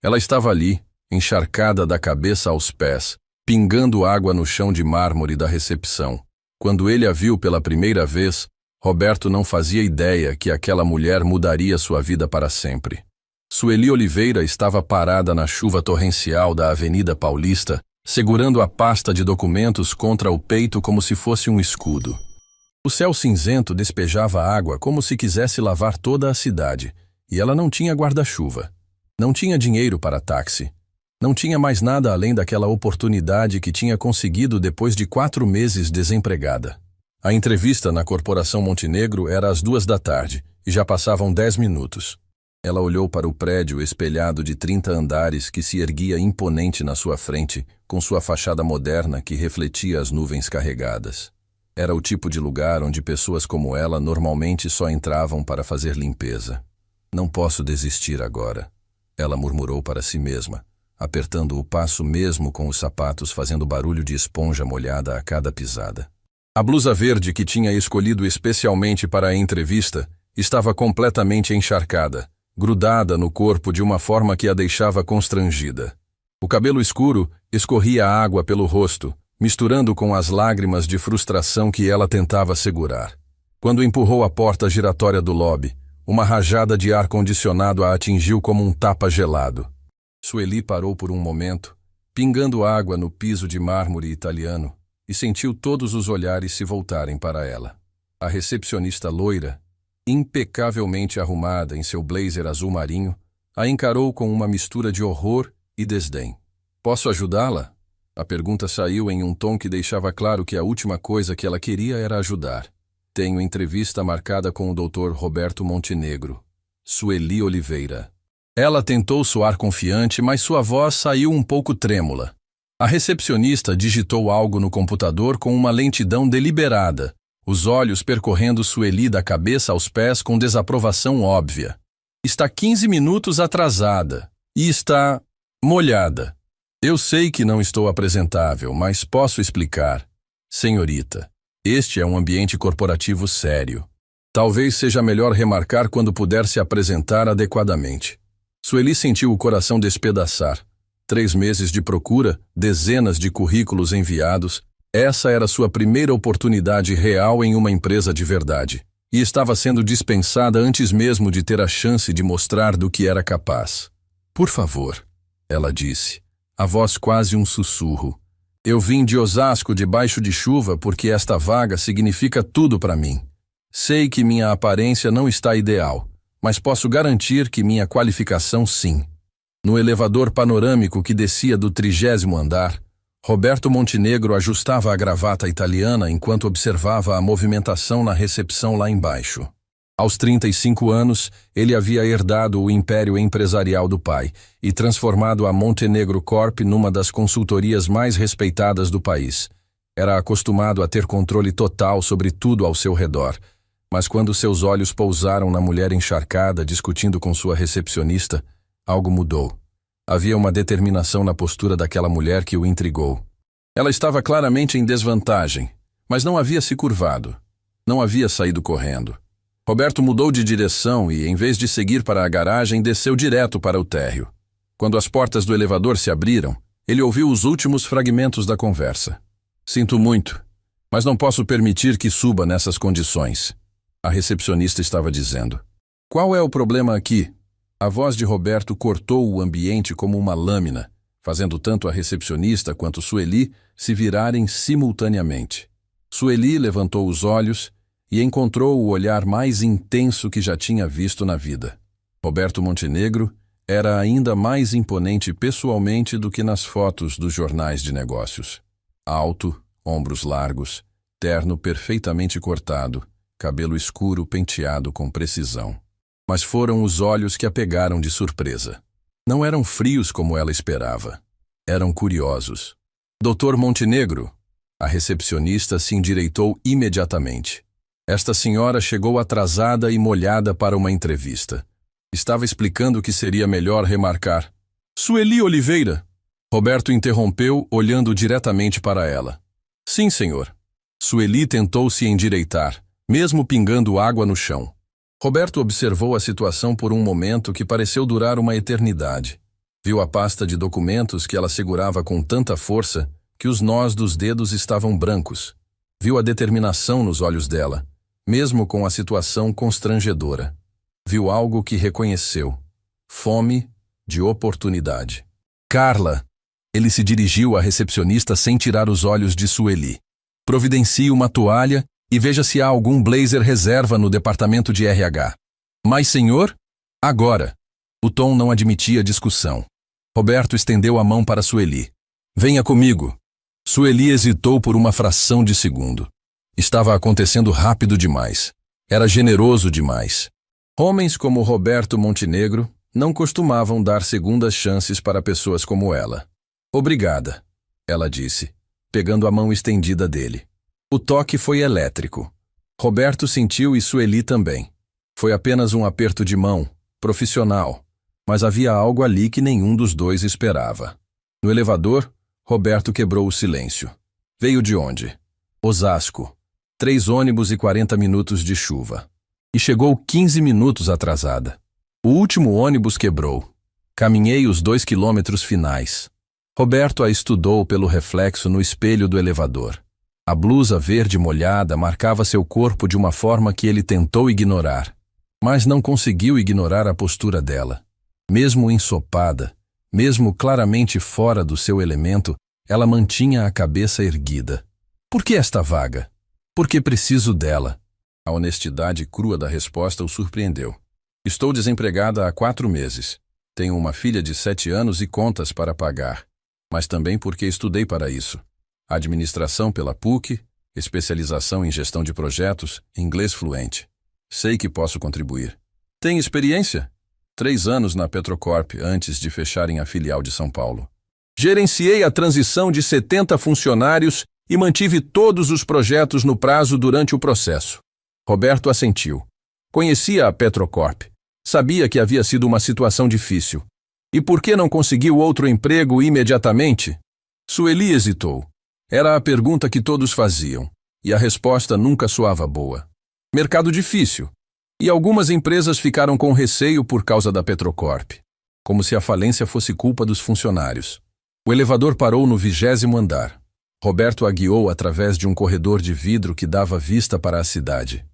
Ela estava ali, encharcada da cabeça aos pés, pingando água no chão de mármore da recepção. Quando ele a viu pela primeira vez, Roberto não fazia ideia que aquela mulher mudaria sua vida para sempre. Sueli Oliveira estava parada na chuva torrencial da Avenida Paulista, segurando a pasta de documentos contra o peito como se fosse um escudo. O céu cinzento despejava água como se quisesse lavar toda a cidade, e ela não tinha guarda-chuva. Não tinha dinheiro para táxi. Não tinha mais nada além daquela oportunidade que tinha conseguido depois de 4 meses desempregada. A entrevista na Corporação Montenegro era às 14h e já passavam 10 minutos. Ela olhou para o prédio espelhado de 30 andares que se erguia imponente na sua frente, com sua fachada moderna que refletia as nuvens carregadas. Era o tipo de lugar onde pessoas como ela normalmente só entravam para fazer limpeza. Não posso desistir agora, ela murmurou para si mesma, apertando o passo mesmo com os sapatos fazendo barulho de esponja molhada a cada pisada. A blusa verde que tinha escolhido especialmente para a entrevista estava completamente encharcada, grudada no corpo de uma forma que a deixava constrangida. O cabelo escuro escorria água pelo rosto, misturando com as lágrimas de frustração que ela tentava segurar. Quando empurrou a porta giratória do lobby, uma rajada de ar-condicionado a atingiu como um tapa gelado. Sueli parou por um momento, pingando água no piso de mármore italiano, e sentiu todos os olhares se voltarem para ela. A recepcionista loira, impecavelmente arrumada em seu blazer azul marinho, a encarou com uma mistura de horror e desdém. "Posso ajudá-la?" A pergunta saiu em um tom que deixava claro que a última coisa que ela queria era ajudar. "Tenho entrevista marcada com o Dr. Roberto Montenegro." Sueli Oliveira. Ela tentou soar confiante, mas sua voz saiu um pouco trêmula. A recepcionista digitou algo no computador com uma lentidão deliberada, os olhos percorrendo Sueli da cabeça aos pés com desaprovação óbvia. "Está 15 minutos atrasada. E está molhada. Eu sei que não estou apresentável, mas posso explicar. Senhorita, este é um ambiente corporativo sério. Talvez seja melhor remarcar quando puder se apresentar adequadamente." Sueli sentiu o coração despedaçar. 3 meses de procura, dezenas de currículos enviados, essa era sua primeira oportunidade real em uma empresa de verdade. E estava sendo dispensada antes mesmo de ter a chance de mostrar do que era capaz. "Por favor," ela disse, a voz quase um sussurro. "Eu vim de Osasco debaixo de chuva porque esta vaga significa tudo para mim. Sei que minha aparência não está ideal, mas posso garantir que minha qualificação sim." No elevador panorâmico que descia do 30º andar, Roberto Montenegro ajustava a gravata italiana enquanto observava a movimentação na recepção lá embaixo. Aos 35 anos, ele havia herdado o império empresarial do pai e transformado a Montenegro Corp numa das consultorias mais respeitadas do país. Era acostumado a ter controle total sobre tudo ao seu redor, mas quando seus olhos pousaram na mulher encharcada discutindo com sua recepcionista, algo mudou. Havia uma determinação na postura daquela mulher que o intrigou. Ela estava claramente em desvantagem, mas não havia se curvado. Não havia saído correndo. Roberto mudou de direção e, em vez de seguir para a garagem, desceu direto para o térreo. Quando as portas do elevador se abriram, ele ouviu os últimos fragmentos da conversa. "Sinto muito, mas não posso permitir que suba nessas condições," a recepcionista estava dizendo. "Qual é o problema aqui?" A voz de Roberto cortou o ambiente como uma lâmina, fazendo tanto a recepcionista quanto Sueli se virarem simultaneamente. Sueli levantou os olhos e encontrou o olhar mais intenso que já tinha visto na vida. Roberto Montenegro era ainda mais imponente pessoalmente do que nas fotos dos jornais de negócios. Alto, ombros largos, terno perfeitamente cortado, cabelo escuro penteado com precisão. Mas foram os olhos que a pegaram de surpresa. Não eram frios como ela esperava. Eram curiosos. "Dr. Montenegro," a recepcionista se endireitou imediatamente. Esta senhora chegou atrasada e molhada para uma entrevista. Estava explicando que seria melhor remarcar. "Sueli Oliveira." Roberto interrompeu, olhando diretamente para ela. "Sim, senhor." Sueli tentou se endireitar, mesmo pingando água no chão. Roberto observou a situação por um momento que pareceu durar uma eternidade. Viu a pasta de documentos que ela segurava com tanta força que os nós dos dedos estavam brancos. Viu a determinação nos olhos dela, mesmo com a situação constrangedora. Viu algo que reconheceu: fome de oportunidade. Carla! Ele se dirigiu à recepcionista sem tirar os olhos de Sueli. Providencie uma toalha e veja se há algum blazer reserva no departamento de RH. Mas, senhor? Agora. O tom não admitia discussão. Roberto estendeu a mão para Sueli. Venha comigo. Sueli hesitou por uma fração de segundo. Estava acontecendo rápido demais. Era generoso demais. Homens como Roberto Montenegro não costumavam dar segundas chances para pessoas como ela. Obrigada, ela disse, pegando a mão estendida dele. O toque foi elétrico. Roberto sentiu e Sueli também. Foi apenas um aperto de mão, profissional, mas havia algo ali que nenhum dos dois esperava. No elevador, Roberto quebrou o silêncio. Veio de onde? Osasco. 3 ônibus e 40 minutos de chuva. E chegou 15 minutos atrasada. O último ônibus quebrou. Caminhei os 2 quilômetros finais. Roberto a estudou pelo reflexo no espelho do elevador. A blusa verde molhada marcava seu corpo de uma forma que ele tentou ignorar, mas não conseguiu ignorar a postura dela. Mesmo ensopada, mesmo claramente fora do seu elemento, ela mantinha a cabeça erguida. Por que esta vaga? Porque preciso dela. A honestidade crua da resposta o surpreendeu. Estou desempregada há 4 meses. Tenho uma filha de 7 anos e contas para pagar. Mas também porque estudei para isso. Administração pela PUC, especialização em gestão de projetos, inglês fluente. Sei que posso contribuir. Tem experiência? 3 anos na Petrocorp antes de fecharem a filial de São Paulo. Gerenciei a transição de 70 funcionários e mantive todos os projetos no prazo durante o processo. Roberto assentiu. Conhecia a Petrocorp. Sabia que havia sido uma situação difícil. E por que não conseguiu outro emprego imediatamente? Sueli hesitou. Era a pergunta que todos faziam, e a resposta nunca soava boa. Mercado difícil. E algumas empresas ficaram com receio por causa da Petrocorp, como se a falência fosse culpa dos funcionários. O elevador parou no 20º andar. Roberto a guiou através de um corredor de vidro que dava vista para a cidade.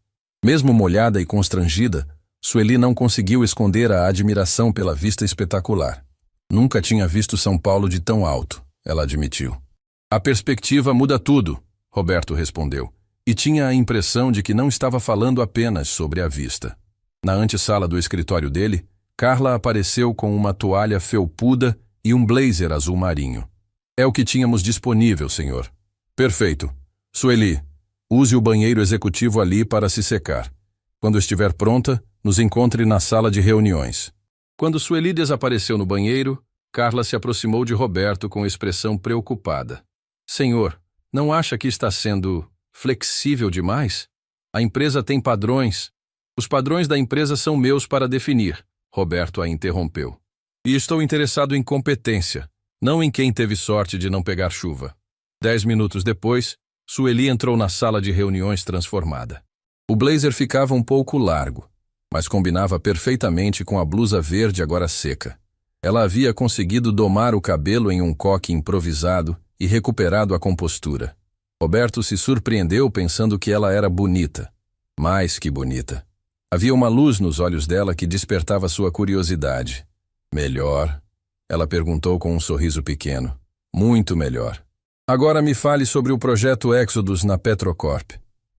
Mesmo molhada e constrangida, Sueli não conseguiu esconder a admiração pela vista espetacular. Nunca tinha visto São Paulo de tão alto, ela admitiu. A perspectiva muda tudo, Roberto respondeu, e tinha a impressão de que não estava falando apenas sobre a vista. Na antessala do escritório dele, Carla apareceu com uma toalha felpuda e um blazer azul marinho. É o que tínhamos disponível, senhor. Perfeito. Sueli, use o banheiro executivo ali para se secar. Quando estiver pronta, nos encontre na sala de reuniões. Quando Sueli desapareceu no banheiro, Carla se aproximou de Roberto com expressão preocupada. Senhor, não acha que está sendo flexível demais? A empresa tem padrões. Os padrões da empresa são meus para definir, Roberto a interrompeu. E estou interessado em competência, não em quem teve sorte de não pegar chuva. 10 minutos depois, Sueli entrou na sala de reuniões transformada. O blazer ficava um pouco largo, mas combinava perfeitamente com a blusa verde agora seca. Ela havia conseguido domar o cabelo em um coque improvisado e recuperado a compostura. Roberto se surpreendeu pensando que ela era bonita. Mais que bonita. Havia uma luz nos olhos dela que despertava sua curiosidade. Melhor? Ela perguntou com um sorriso pequeno. Muito melhor. Agora me fale sobre o projeto Exodus na Petrocorp.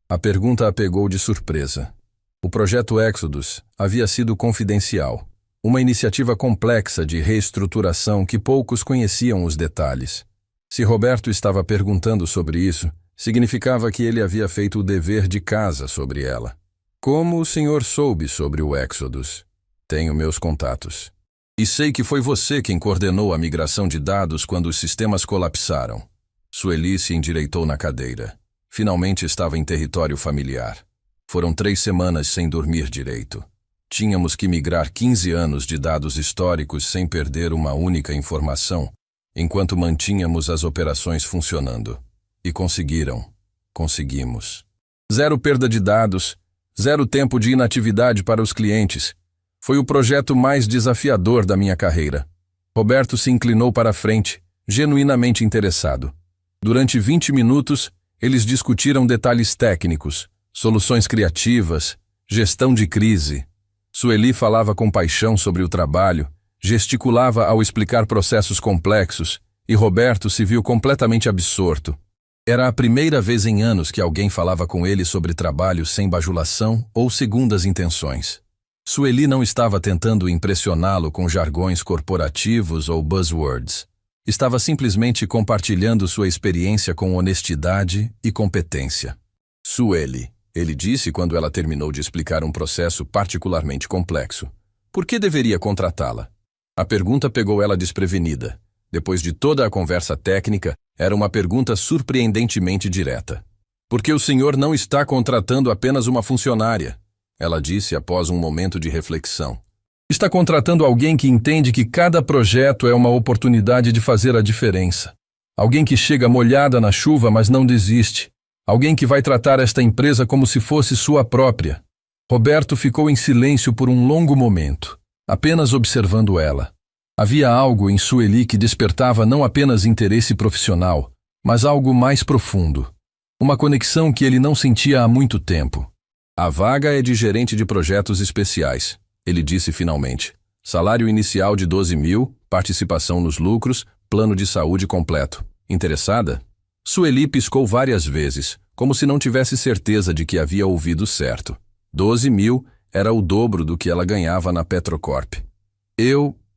A pergunta a pegou de surpresa. O projeto Exodus havia sido confidencial. Uma iniciativa complexa de reestruturação que poucos conheciam os detalhes. Se Roberto estava perguntando sobre isso, significava que ele havia feito o dever de casa sobre ela. Como o senhor soube sobre o Exodus? Tenho meus contatos. E sei que foi você quem coordenou a migração de dados quando os sistemas colapsaram. Sueli se endireitou na cadeira. Finalmente estava em território familiar. Foram 3 semanas sem dormir direito. Tínhamos que migrar 15 anos de dados históricos sem perder uma única informação, enquanto mantínhamos as operações funcionando. E conseguiram. Conseguimos. 0 perda de dados, 0 tempo de inatividade para os clientes. Foi o projeto mais desafiador da minha carreira. Roberto se inclinou para a frente, genuinamente interessado. Durante 20 minutos, eles discutiram detalhes técnicos, soluções criativas, gestão de crise. Sueli falava com paixão sobre o trabalho, gesticulava ao explicar processos complexos, e Roberto se viu completamente absorto. Era a primeira vez em anos que alguém falava com ele sobre trabalho sem bajulação ou segundas intenções. Sueli não estava tentando impressioná-lo com jargões corporativos ou buzzwords. Estava simplesmente compartilhando sua experiência com honestidade e competência. Sueli, ele disse quando ela terminou de explicar um processo particularmente complexo. Por que deveria contratá-la? A pergunta pegou ela desprevenida. Depois de toda a conversa técnica, era uma pergunta surpreendentemente direta. Por que o senhor não está contratando apenas uma funcionária? Ela disse após um momento de reflexão. Está contratando alguém que entende que cada projeto é uma oportunidade de fazer a diferença. Alguém que chega molhada na chuva, mas não desiste. Alguém que vai tratar esta empresa como se fosse sua própria. Roberto ficou em silêncio por um longo momento, apenas observando ela. Havia algo em Sueli que despertava não apenas interesse profissional, mas algo mais profundo. Uma conexão que ele não sentia há muito tempo. A vaga é de gerente de projetos especiais, ele disse finalmente. Salário inicial de 12 mil, participação nos lucros, plano de saúde completo. Interessada? Sueli piscou várias vezes, como se não tivesse certeza de que havia ouvido certo. 12 mil era o dobro do que ela ganhava na Petrocorp.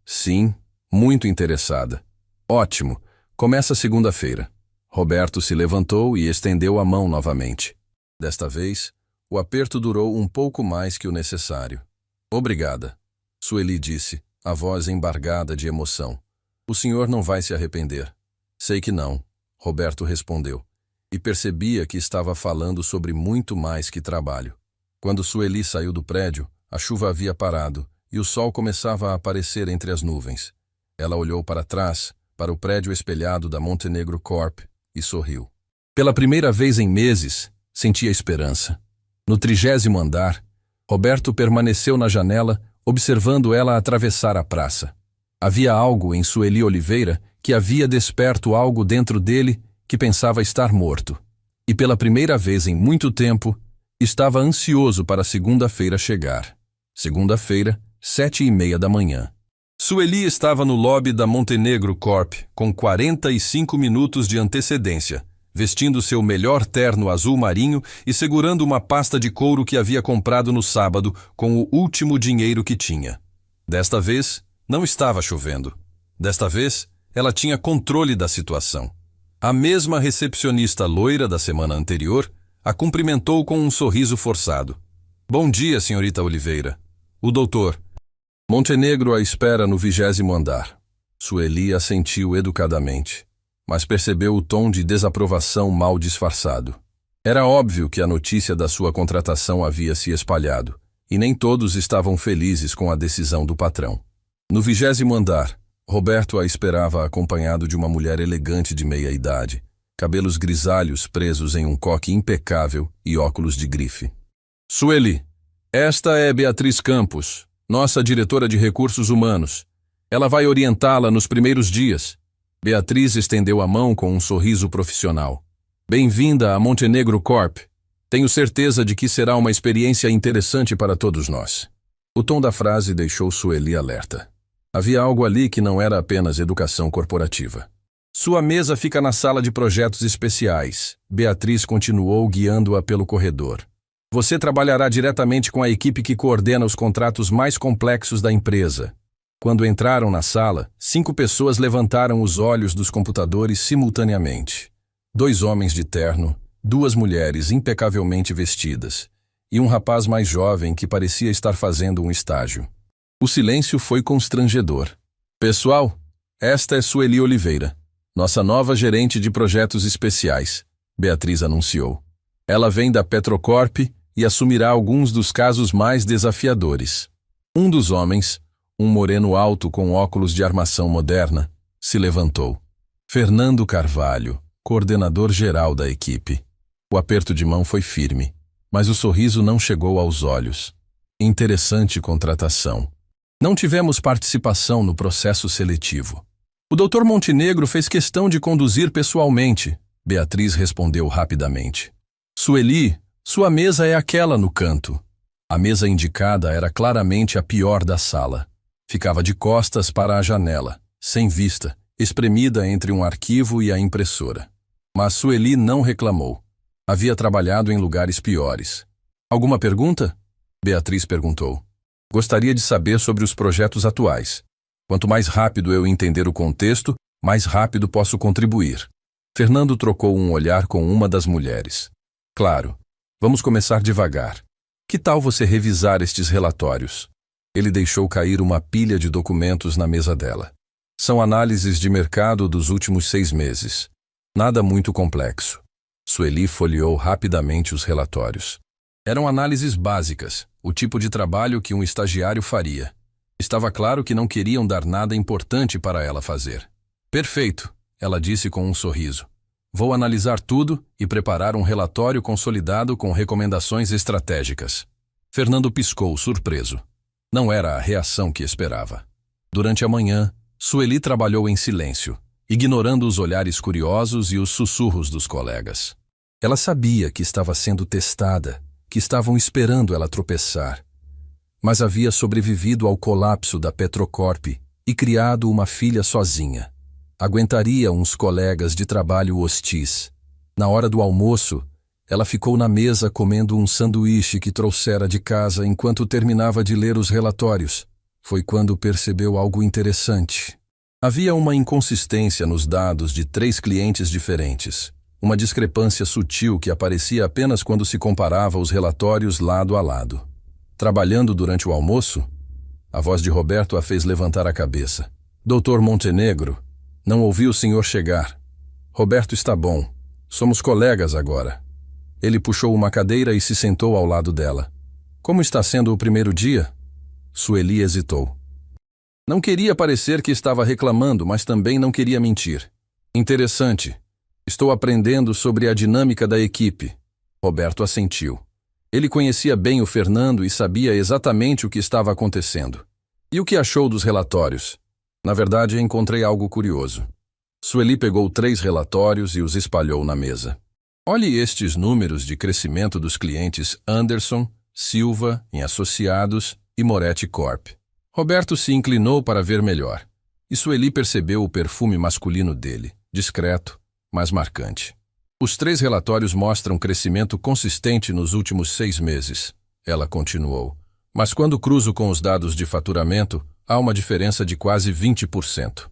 Sim, muito interessada. Ótimo, começa segunda-feira. Roberto se levantou e estendeu a mão novamente. Desta vez, o aperto durou um pouco mais que o necessário. Obrigada, Sueli disse, a voz embargada de emoção. O senhor não vai se arrepender. Sei que não, Roberto respondeu, e percebia que estava falando sobre muito mais que trabalho. Quando Sueli saiu do prédio, a chuva havia parado e o sol começava a aparecer entre as nuvens. Ela olhou para trás, para o prédio espelhado da Montenegro Corp, e sorriu. Pela primeira vez em meses, sentia esperança. No 30º andar, Roberto permaneceu na janela, observando ela atravessar a praça. Havia algo em Sueli Oliveira que havia desperto algo dentro dele que pensava estar morto. E pela primeira vez em muito tempo, estava ansioso para segunda-feira chegar. Segunda-feira, 7h30 da manhã. Sueli estava no lobby da Montenegro Corp com 45 minutos de antecedência, vestindo seu melhor terno azul marinho e segurando uma pasta de couro que havia comprado no sábado com o último dinheiro que tinha. Desta vez, não estava chovendo. Desta vez, ela tinha controle da situação. A mesma recepcionista loira da semana anterior a cumprimentou com um sorriso forçado. Bom dia, senhorita Oliveira. O doutor. Montenegro a espera no 20º andar. Sueli assentiu educadamente, mas percebeu o tom de desaprovação mal disfarçado. Era óbvio que a notícia da sua contratação havia se espalhado, e nem todos estavam felizes com a decisão do patrão. No 20º andar, Roberto a esperava acompanhado de uma mulher elegante de meia-idade, cabelos grisalhos presos em um coque impecável e óculos de grife. Sueli, esta é Beatriz Campos, nossa diretora de recursos humanos. Ela vai orientá-la nos primeiros dias. Beatriz estendeu a mão com um sorriso profissional. Bem-vinda a Montenegro Corp. Tenho certeza de que será uma experiência interessante para todos nós. O tom da frase deixou Sueli alerta. Havia algo ali que não era apenas educação corporativa. Sua mesa fica na sala de projetos especiais. Beatriz continuou guiando-a pelo corredor. Você trabalhará diretamente com a equipe que coordena os contratos mais complexos da empresa. Quando entraram na sala, 5 pessoas levantaram os olhos dos computadores simultaneamente. 2 homens de terno, 2 mulheres impecavelmente vestidas, e um rapaz mais jovem que parecia estar fazendo um estágio. O silêncio foi constrangedor. Pessoal, esta é Sueli Oliveira, nossa nova gerente de projetos especiais, Beatriz anunciou. Ela vem da Petrocorp e assumirá alguns dos casos mais desafiadores. Um dos homens, um moreno alto com óculos de armação moderna, se levantou. Fernando Carvalho, coordenador geral da equipe. O aperto de mão foi firme, mas o sorriso não chegou aos olhos. Interessante contratação. Não tivemos participação no processo seletivo. O Dr. Montenegro fez questão de conduzir pessoalmente, Beatriz respondeu rapidamente. Sueli, sua mesa é aquela no canto. A mesa indicada era claramente a pior da sala. Ficava de costas para a janela, sem vista, espremida entre um arquivo e a impressora. Mas Sueli não reclamou. Havia trabalhado em lugares piores. Alguma pergunta? Beatriz perguntou. Gostaria de saber sobre os projetos atuais. Quanto mais rápido eu entender o contexto, mais rápido posso contribuir. Fernando trocou um olhar com uma das mulheres. Claro, vamos começar devagar. Que tal você revisar estes relatórios? Ele deixou cair uma pilha de documentos na mesa dela. São análises de mercado dos últimos 6 meses. Nada muito complexo. Sueli folheou rapidamente os relatórios. Eram análises básicas, o tipo de trabalho que um estagiário faria. Estava claro que não queriam dar nada importante para ela fazer. Perfeito, ela disse com um sorriso. Vou analisar tudo e preparar um relatório consolidado com recomendações estratégicas. Fernando piscou, surpreso. Não era a reação que esperava. Durante a manhã, Sueli trabalhou em silêncio, ignorando os olhares curiosos e os sussurros dos colegas. Ela sabia que estava sendo testada, que estavam esperando ela tropeçar. Mas havia sobrevivido ao colapso da Petrocorp e criado uma filha sozinha. Aguentaria uns colegas de trabalho hostis. Na hora do almoço, ela ficou na mesa comendo um sanduíche que trouxera de casa enquanto terminava de ler os relatórios. Foi quando percebeu algo interessante. Havia uma inconsistência nos dados de 3 clientes diferentes. Uma discrepância sutil que aparecia apenas quando se comparava os relatórios lado a lado. Trabalhando durante o almoço, a voz de Roberto a fez levantar a cabeça. Doutor Montenegro, não ouvi o senhor chegar. Roberto está bom. Somos colegas agora. Ele puxou uma cadeira e se sentou ao lado dela. Como está sendo o primeiro dia? Sueli hesitou. Não queria parecer que estava reclamando, mas também não queria mentir. Interessante. Estou aprendendo sobre a dinâmica da equipe. Roberto assentiu. Ele conhecia bem o Fernando e sabia exatamente o que estava acontecendo. E o que achou dos relatórios? Na verdade, encontrei algo curioso. Sueli pegou 3 relatórios e os espalhou na mesa. Olhe estes números de crescimento dos clientes Anderson, Silva, em Associados e Moretti Corp. Roberto se inclinou para ver melhor. E Sueli percebeu o perfume masculino dele, discreto, mas marcante. Os 3 relatórios mostram crescimento consistente nos últimos 6 meses. Ela continuou. Mas quando cruzo com os dados de faturamento, há uma diferença de quase 20%.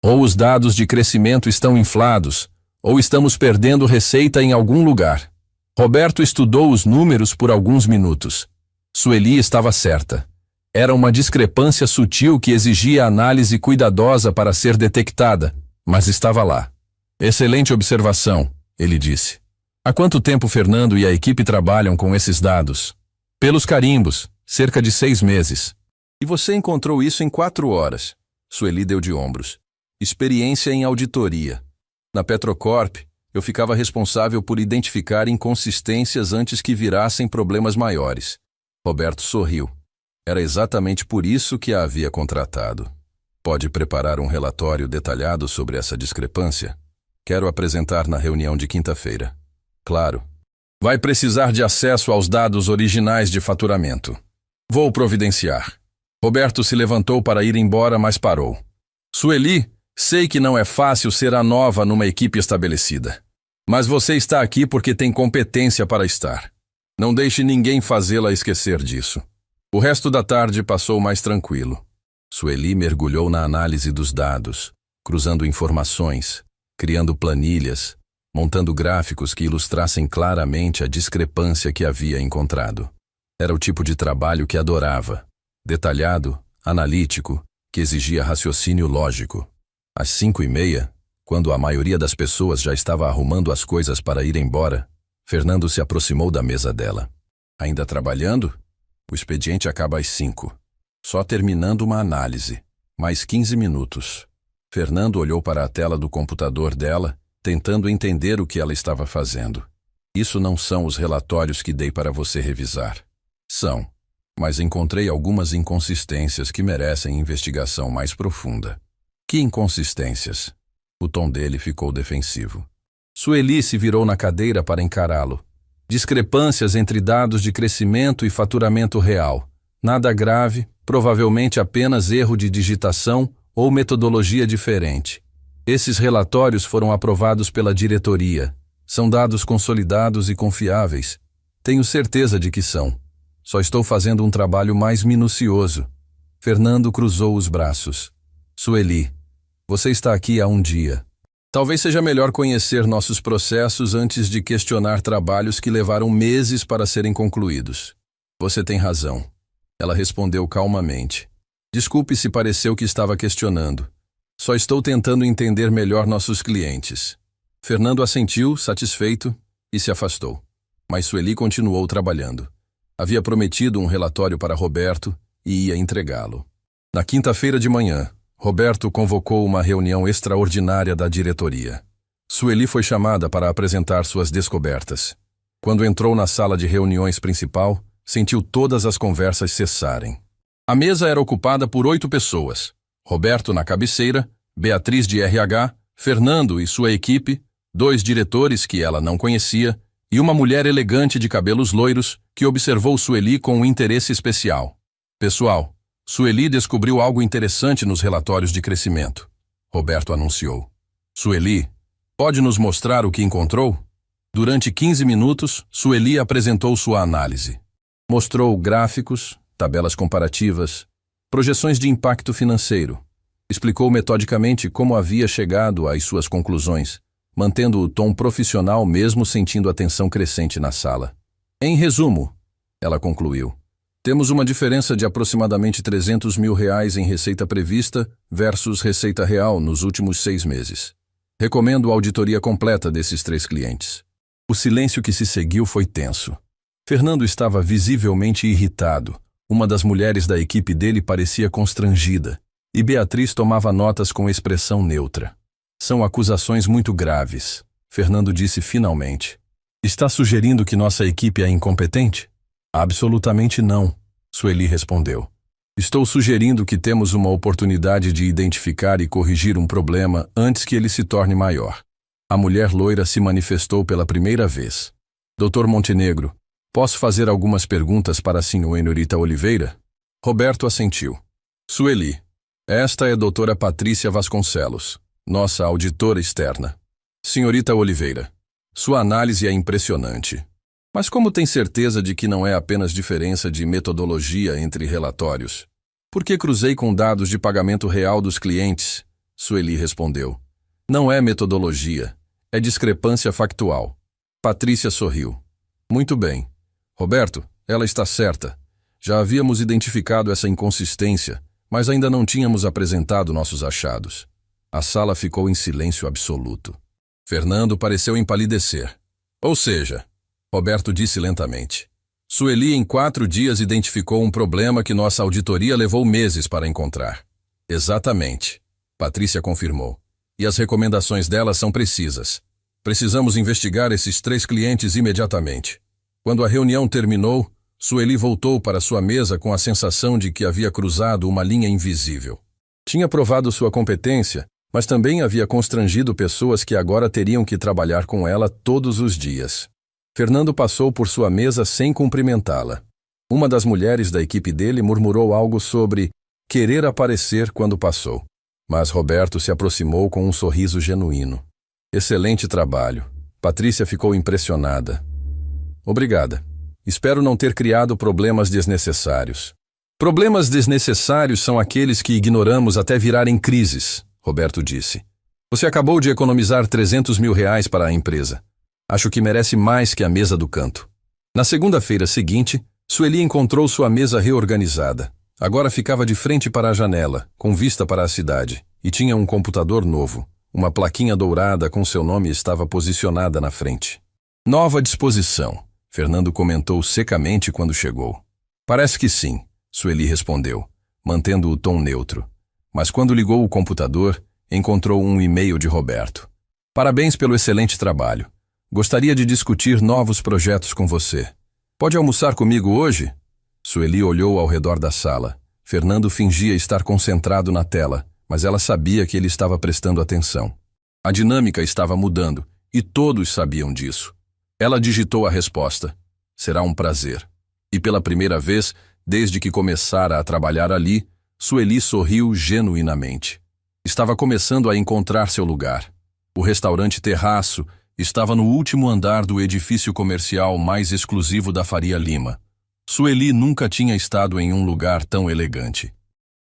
Ou os dados de crescimento estão inflados, ou estamos perdendo receita em algum lugar. Roberto estudou os números por alguns minutos. Sueli estava certa. Era uma discrepância sutil que exigia análise cuidadosa para ser detectada, mas estava lá. Excelente observação, ele disse. Há quanto tempo Fernando e a equipe trabalham com esses dados? Pelos carimbos, cerca de 6 meses. E você encontrou isso em 4 horas. Sueli deu de ombros. Experiência em auditoria. Na Petrocorp, eu ficava responsável por identificar inconsistências antes que virassem problemas maiores. Roberto sorriu. Era exatamente por isso que a havia contratado. Pode preparar um relatório detalhado sobre essa discrepância? Quero apresentar na reunião de quinta-feira. Claro. Vai precisar de acesso aos dados originais de faturamento. Vou providenciar. Roberto se levantou para ir embora, mas parou. Sueli, sei que não é fácil ser a nova numa equipe estabelecida. Mas você está aqui porque tem competência para estar. Não deixe ninguém fazê-la esquecer disso. O resto da tarde passou mais tranquilo. Sueli mergulhou na análise dos dados, cruzando informações, criando planilhas, montando gráficos que ilustrassem claramente a discrepância que havia encontrado. Era o tipo de trabalho que adorava. Detalhado, analítico, que exigia raciocínio lógico. Às 5h30, quando a maioria das pessoas já estava arrumando as coisas para ir embora, Fernando se aproximou da mesa dela. Ainda trabalhando? O expediente acaba às 5. Só terminando uma análise. Mais 15 minutos. Fernando olhou para a tela do computador dela, tentando entender o que ela estava fazendo. Isso não são os relatórios que dei para você revisar. São. mas encontrei algumas inconsistências que merecem investigação mais profunda. Que inconsistências? O tom dele ficou defensivo. Sueli se virou na cadeira para encará-lo. Discrepâncias entre dados de crescimento e faturamento real. Nada grave, provavelmente apenas erro de digitação ou metodologia diferente. Esses relatórios foram aprovados pela diretoria. São dados consolidados e confiáveis. Tenho certeza de que são. Só estou fazendo um trabalho mais minucioso. Fernando cruzou os braços. Sueli, você está aqui há um dia. Talvez seja melhor conhecer nossos processos antes de questionar trabalhos que levaram meses para serem concluídos. Você tem razão. Ela respondeu calmamente. Desculpe se pareceu que estava questionando. Só estou tentando entender melhor nossos clientes. Fernando assentiu, satisfeito, e se afastou. Mas Sueli continuou trabalhando. Havia prometido um relatório para Roberto e ia entregá-lo. Na quinta-feira de manhã, Roberto convocou uma reunião extraordinária da diretoria. Sueli foi chamada para apresentar suas descobertas. Quando entrou na sala de reuniões principal, sentiu todas as conversas cessarem. A mesa era ocupada por 8 pessoas. Roberto na cabeceira, Beatriz de RH, Fernando e sua equipe, 2 diretores que ela não conhecia e uma mulher elegante de cabelos loiros que observou Sueli com um interesse especial. Pessoal, Sueli descobriu algo interessante nos relatórios de crescimento. Roberto anunciou. Sueli, pode nos mostrar o que encontrou? Durante 15 minutos, Sueli apresentou sua análise. Mostrou gráficos, tabelas comparativas, projeções de impacto financeiro. Explicou metodicamente como havia chegado às suas conclusões, mantendo o tom profissional mesmo sentindo a tensão crescente na sala. Em resumo, ela concluiu, temos uma diferença de aproximadamente R$300 mil em receita prevista versus receita real nos últimos 6 meses. Recomendo a auditoria completa desses 3 clientes. O silêncio que se seguiu foi tenso. Fernando estava visivelmente irritado. Uma das mulheres da equipe dele parecia constrangida, e Beatriz tomava notas com expressão neutra. São acusações muito graves, Fernando disse finalmente. Está sugerindo que nossa equipe é incompetente? Absolutamente não, Sueli respondeu. Estou sugerindo que temos uma oportunidade de identificar e corrigir um problema antes que ele se torne maior. A mulher loira se manifestou pela primeira vez. Dr. Montenegro, posso fazer algumas perguntas para a senhorita Oliveira? Roberto assentiu. Sueli, esta é a doutora Patrícia Vasconcelos, nossa auditora externa. Senhorita Oliveira, sua análise é impressionante. Mas como tem certeza de que não é apenas diferença de metodologia entre relatórios? Por que cruzei com dados de pagamento real dos clientes? Sueli respondeu. Não é metodologia, é discrepância factual. Patrícia sorriu. Muito bem. Roberto, ela está certa. Já havíamos identificado essa inconsistência, mas ainda não tínhamos apresentado nossos achados. A sala ficou em silêncio absoluto. Fernando pareceu empalidecer. Ou seja, Roberto disse lentamente, Sueli em 4 dias identificou um problema que nossa auditoria levou meses para encontrar. Exatamente, Patrícia confirmou. E as recomendações dela são precisas. Precisamos investigar esses 3 clientes imediatamente. Quando a reunião terminou, Sueli voltou para sua mesa com a sensação de que havia cruzado uma linha invisível. Tinha provado sua competência, mas também havia constrangido pessoas que agora teriam que trabalhar com ela todos os dias. Fernando passou por sua mesa sem cumprimentá-la. Uma das mulheres da equipe dele murmurou algo sobre querer aparecer quando passou. Mas Roberto se aproximou com um sorriso genuíno. Excelente trabalho. Patrícia ficou impressionada. Obrigada. Espero não ter criado problemas desnecessários. Problemas desnecessários são aqueles que ignoramos até virarem crises, Roberto disse. Você acabou de economizar R$300 mil para a empresa. Acho que merece mais que a mesa do canto. Na segunda-feira seguinte, Sueli encontrou sua mesa reorganizada. Agora ficava de frente para a janela, com vista para a cidade, e tinha um computador novo. Uma plaquinha dourada com seu nome estava posicionada na frente. Nova disposição, Fernando comentou secamente quando chegou. Parece que sim, Sueli respondeu, mantendo o tom neutro. Mas quando ligou o computador, encontrou um e-mail de Roberto. Parabéns pelo excelente trabalho. Gostaria de discutir novos projetos com você. Pode almoçar comigo hoje? Sueli olhou ao redor da sala. Fernando fingia estar concentrado na tela, mas ela sabia que ele estava prestando atenção. A dinâmica estava mudando, e todos sabiam disso. Ela digitou a resposta. Será um prazer. E pela primeira vez, desde que começara a trabalhar ali, Sueli sorriu genuinamente. Estava começando a encontrar seu lugar. O restaurante Terraço estava no último andar do edifício comercial mais exclusivo da Faria Lima. Sueli nunca tinha estado em um lugar tão elegante.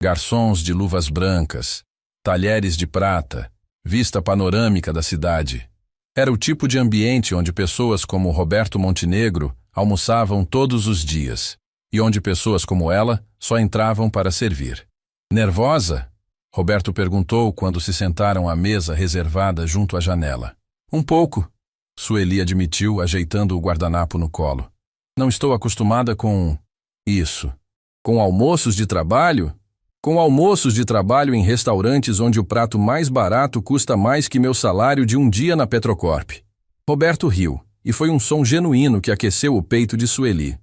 Garçons de luvas brancas, talheres de prata, vista panorâmica da cidade. Era o tipo de ambiente onde pessoas como Roberto Montenegro almoçavam todos os dias, e onde pessoas como ela só entravam para servir. Nervosa? Roberto perguntou quando se sentaram à mesa reservada junto à janela. Um pouco, Sueli admitiu, ajeitando o guardanapo no colo. Não estou acostumada com isso. Com almoços de trabalho? Com almoços de trabalho em restaurantes onde o prato mais barato custa mais que meu salário de um dia na Petrocorp. Roberto riu, e foi um som genuíno que aqueceu o peito de Sueli.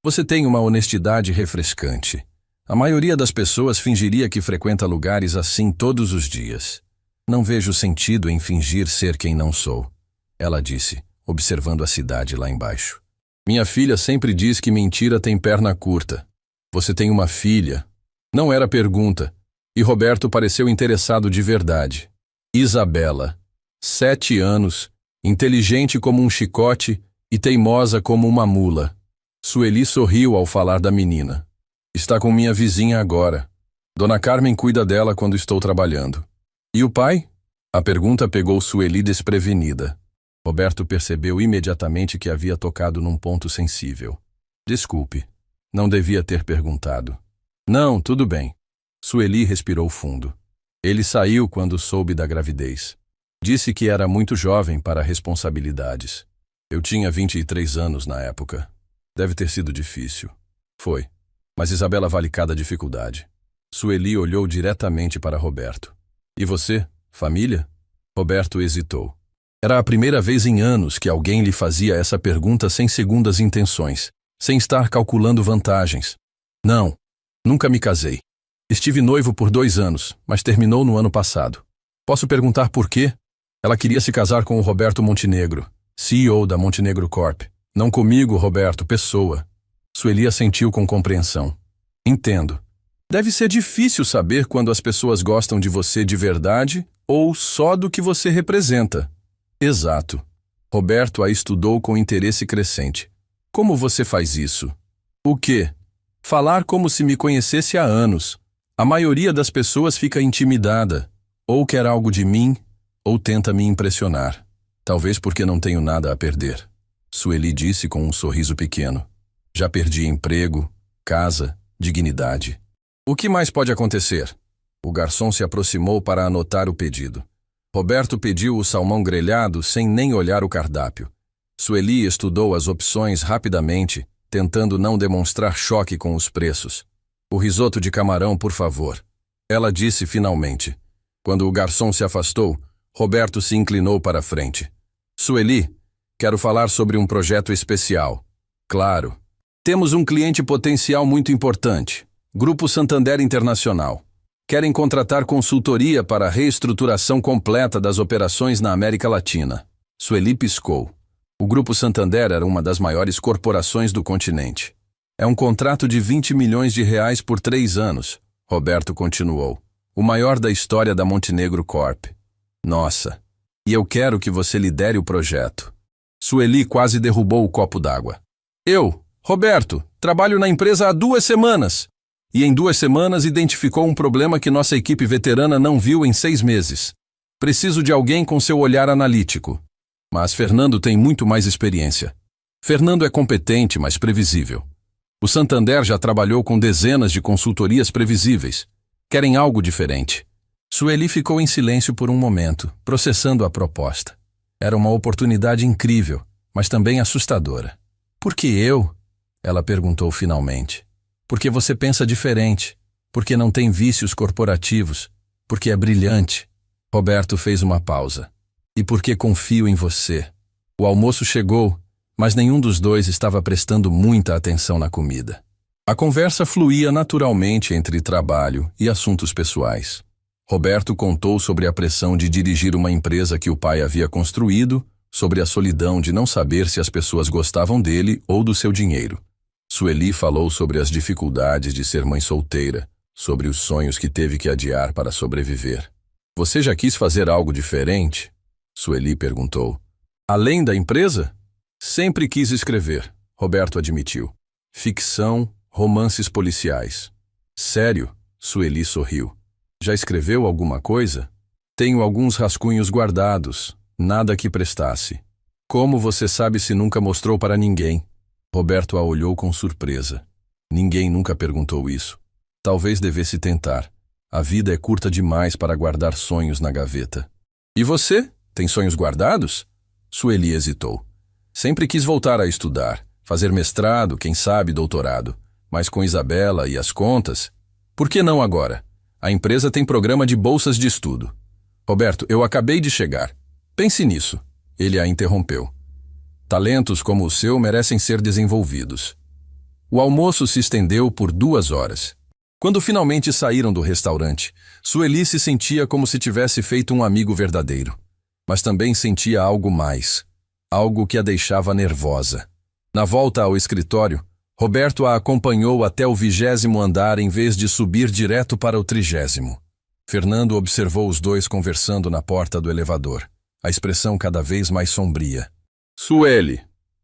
Você tem uma honestidade refrescante. A maioria das pessoas fingiria que frequenta lugares assim todos os dias. Não vejo sentido em fingir ser quem não sou, ela disse, observando a cidade lá embaixo. Minha filha sempre diz que mentira tem perna curta. Você tem uma filha? Não era pergunta, e Roberto pareceu interessado de verdade. Isabela, 7 anos, inteligente como um chicote e teimosa como uma mula. Sueli sorriu ao falar da menina. Está com minha vizinha agora. Dona Carmen cuida dela quando estou trabalhando. E o pai? A pergunta pegou Sueli desprevenida. Roberto percebeu imediatamente que havia tocado num ponto sensível. Desculpe, não devia ter perguntado. Não, tudo bem. Sueli respirou fundo. Ele saiu quando soube da gravidez. Disse que era muito jovem para responsabilidades. Eu tinha 23 anos na época. Deve ter sido difícil. Foi. Mas Isabela vale cada dificuldade. Sueli olhou diretamente para Roberto. E você, família? Roberto hesitou. Era a primeira vez em anos que alguém lhe fazia essa pergunta sem segundas intenções, sem estar calculando vantagens. Não, nunca me casei. Estive noivo por 2 anos, mas terminou no ano passado. Posso perguntar por quê? Ela queria se casar com o Roberto Montenegro, CEO da Montenegro Corp. Não comigo, Roberto, pessoa. Sueli assentiu com compreensão. Entendo. Deve ser difícil saber quando as pessoas gostam de você de verdade ou só do que você representa. Exato. Roberto a estudou com interesse crescente. Como você faz isso? O quê? Falar como se me conhecesse há anos. A maioria das pessoas fica intimidada. Ou quer algo de mim, ou tenta me impressionar. Talvez porque não tenho nada a perder. Sueli disse com um sorriso pequeno. Já perdi emprego, casa, dignidade. O que mais pode acontecer? O garçom se aproximou para anotar o pedido. Roberto pediu o salmão grelhado sem nem olhar o cardápio. Sueli estudou as opções rapidamente, tentando não demonstrar choque com os preços. O risoto de camarão, por favor. Ela disse finalmente. Quando o garçom se afastou, Roberto se inclinou para a frente. Sueli, quero falar sobre um projeto especial. Claro. Temos um cliente potencial muito importante. Grupo Santander Internacional. Querem contratar consultoria para a reestruturação completa das operações na América Latina. Sueli piscou. O Grupo Santander era uma das maiores corporações do continente. É um contrato de 20 milhões de reais por 3 anos, Roberto continuou. O maior da história da Montenegro Corp. Nossa. E eu quero que você lidere o projeto. Sueli quase derrubou o copo d'água. Eu, Roberto, trabalho na empresa há 2 semanas. E em 2 semanas identificou um problema que nossa equipe veterana não viu em 6 meses. Preciso de alguém com seu olhar analítico. Mas Fernando tem muito mais experiência. Fernando é competente, mas previsível. O Santander já trabalhou com dezenas de consultorias previsíveis. Querem algo diferente. Sueli ficou em silêncio por um momento, processando a proposta. Era uma oportunidade incrível, mas também assustadora. Por que eu? Ela perguntou finalmente. Porque você pensa diferente, porque não tem vícios corporativos, porque é brilhante. Roberto fez uma pausa. E porque confio em você. O almoço chegou, mas nenhum dos dois estava prestando muita atenção na comida. A conversa fluía naturalmente entre trabalho e assuntos pessoais. Roberto contou sobre a pressão de dirigir uma empresa que o pai havia construído, sobre a solidão de não saber se as pessoas gostavam dele ou do seu dinheiro. Sueli falou sobre as dificuldades de ser mãe solteira, sobre os sonhos que teve que adiar para sobreviver. Você já quis fazer algo diferente? Sueli perguntou. Além da empresa? Sempre quis escrever, Roberto admitiu. Ficção, romances policiais. Sério? Sueli sorriu. Já escreveu alguma coisa? Tenho alguns rascunhos guardados, nada que prestasse. Como você sabe se nunca mostrou para ninguém? Roberto a olhou com surpresa. Ninguém nunca perguntou isso. Talvez devesse tentar. A vida é curta demais para guardar sonhos na gaveta. E você? Tem sonhos guardados? Sueli hesitou. Sempre quis voltar a estudar, fazer mestrado, quem sabe doutorado. Mas com Isabela e as contas... Por que não agora? A empresa tem programa de bolsas de estudo. Roberto, eu acabei de chegar. Pense nisso. Ele a interrompeu. Talentos como o seu merecem ser desenvolvidos. O almoço se estendeu por 2 horas. Quando finalmente saíram do restaurante, Sueli se sentia como se tivesse feito um amigo verdadeiro. Mas também sentia algo mais. Algo que a deixava nervosa. Na volta ao escritório, Roberto a acompanhou até o 20º andar em vez de subir direto para o 30º. Fernando observou os dois conversando na porta do elevador, a expressão cada vez mais sombria. Sueli,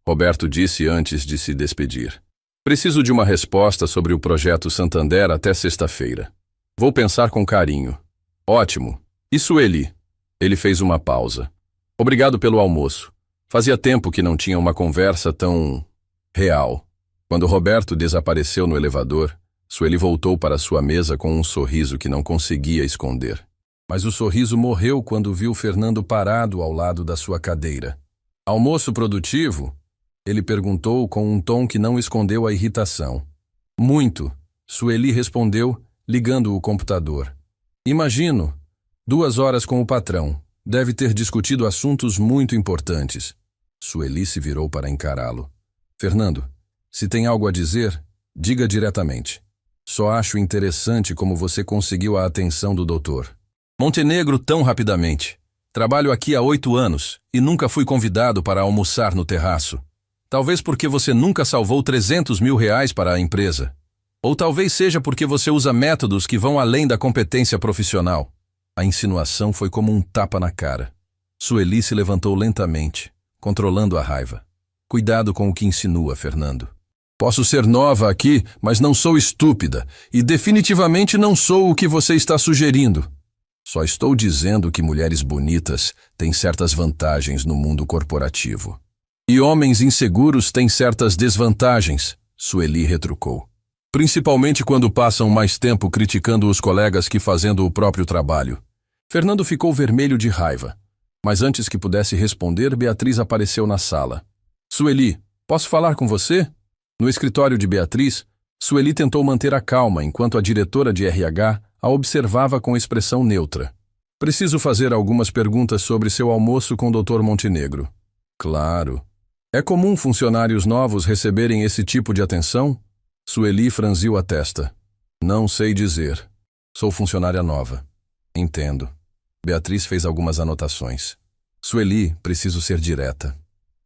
Roberto disse antes de se despedir. Preciso de uma resposta sobre o projeto Santander até sexta-feira. Vou pensar com carinho. Ótimo. E Sueli? Ele fez uma pausa. Obrigado pelo almoço. Fazia tempo que não tinha uma conversa tão... real. Quando Roberto desapareceu no elevador, Sueli voltou para sua mesa com um sorriso que não conseguia esconder. Mas o sorriso morreu quando viu Fernando parado ao lado da sua cadeira. Almoço produtivo? Ele perguntou com um tom que não escondeu a irritação. Muito, Sueli respondeu, ligando o computador. Imagino. 2 horas com o patrão. Deve ter discutido assuntos muito importantes. Sueli se virou para encará-lo. Fernando, se tem algo a dizer, diga diretamente. Só acho interessante como você conseguiu a atenção do doutor. Montenegro tão rapidamente. Trabalho aqui há 8 anos e nunca fui convidado para almoçar no terraço. Talvez porque você nunca salvou 300 mil reais para a empresa. Ou talvez seja porque você usa métodos que vão além da competência profissional. A insinuação foi como um tapa na cara. Sueli se levantou lentamente, controlando a raiva. Cuidado com o que insinua, Fernando. Posso ser nova aqui, mas não sou estúpida, e definitivamente não sou o que você está sugerindo. Só estou dizendo que mulheres bonitas têm certas vantagens no mundo corporativo. E homens inseguros têm certas desvantagens, Sueli retrucou. Principalmente quando passam mais tempo criticando os colegas que fazendo o próprio trabalho. Fernando ficou vermelho de raiva. Mas antes que pudesse responder, Beatriz apareceu na sala. Sueli, posso falar com você? No escritório de Beatriz, Sueli tentou manter a calma enquanto a diretora de RH a observava com expressão neutra. Preciso fazer algumas perguntas sobre seu almoço com o Dr. Montenegro. Claro. É comum funcionários novos receberem esse tipo de atenção? Sueli franziu a testa. Não sei dizer. Sou funcionária nova. Entendo. Beatriz fez algumas anotações. Sueli, preciso ser direta.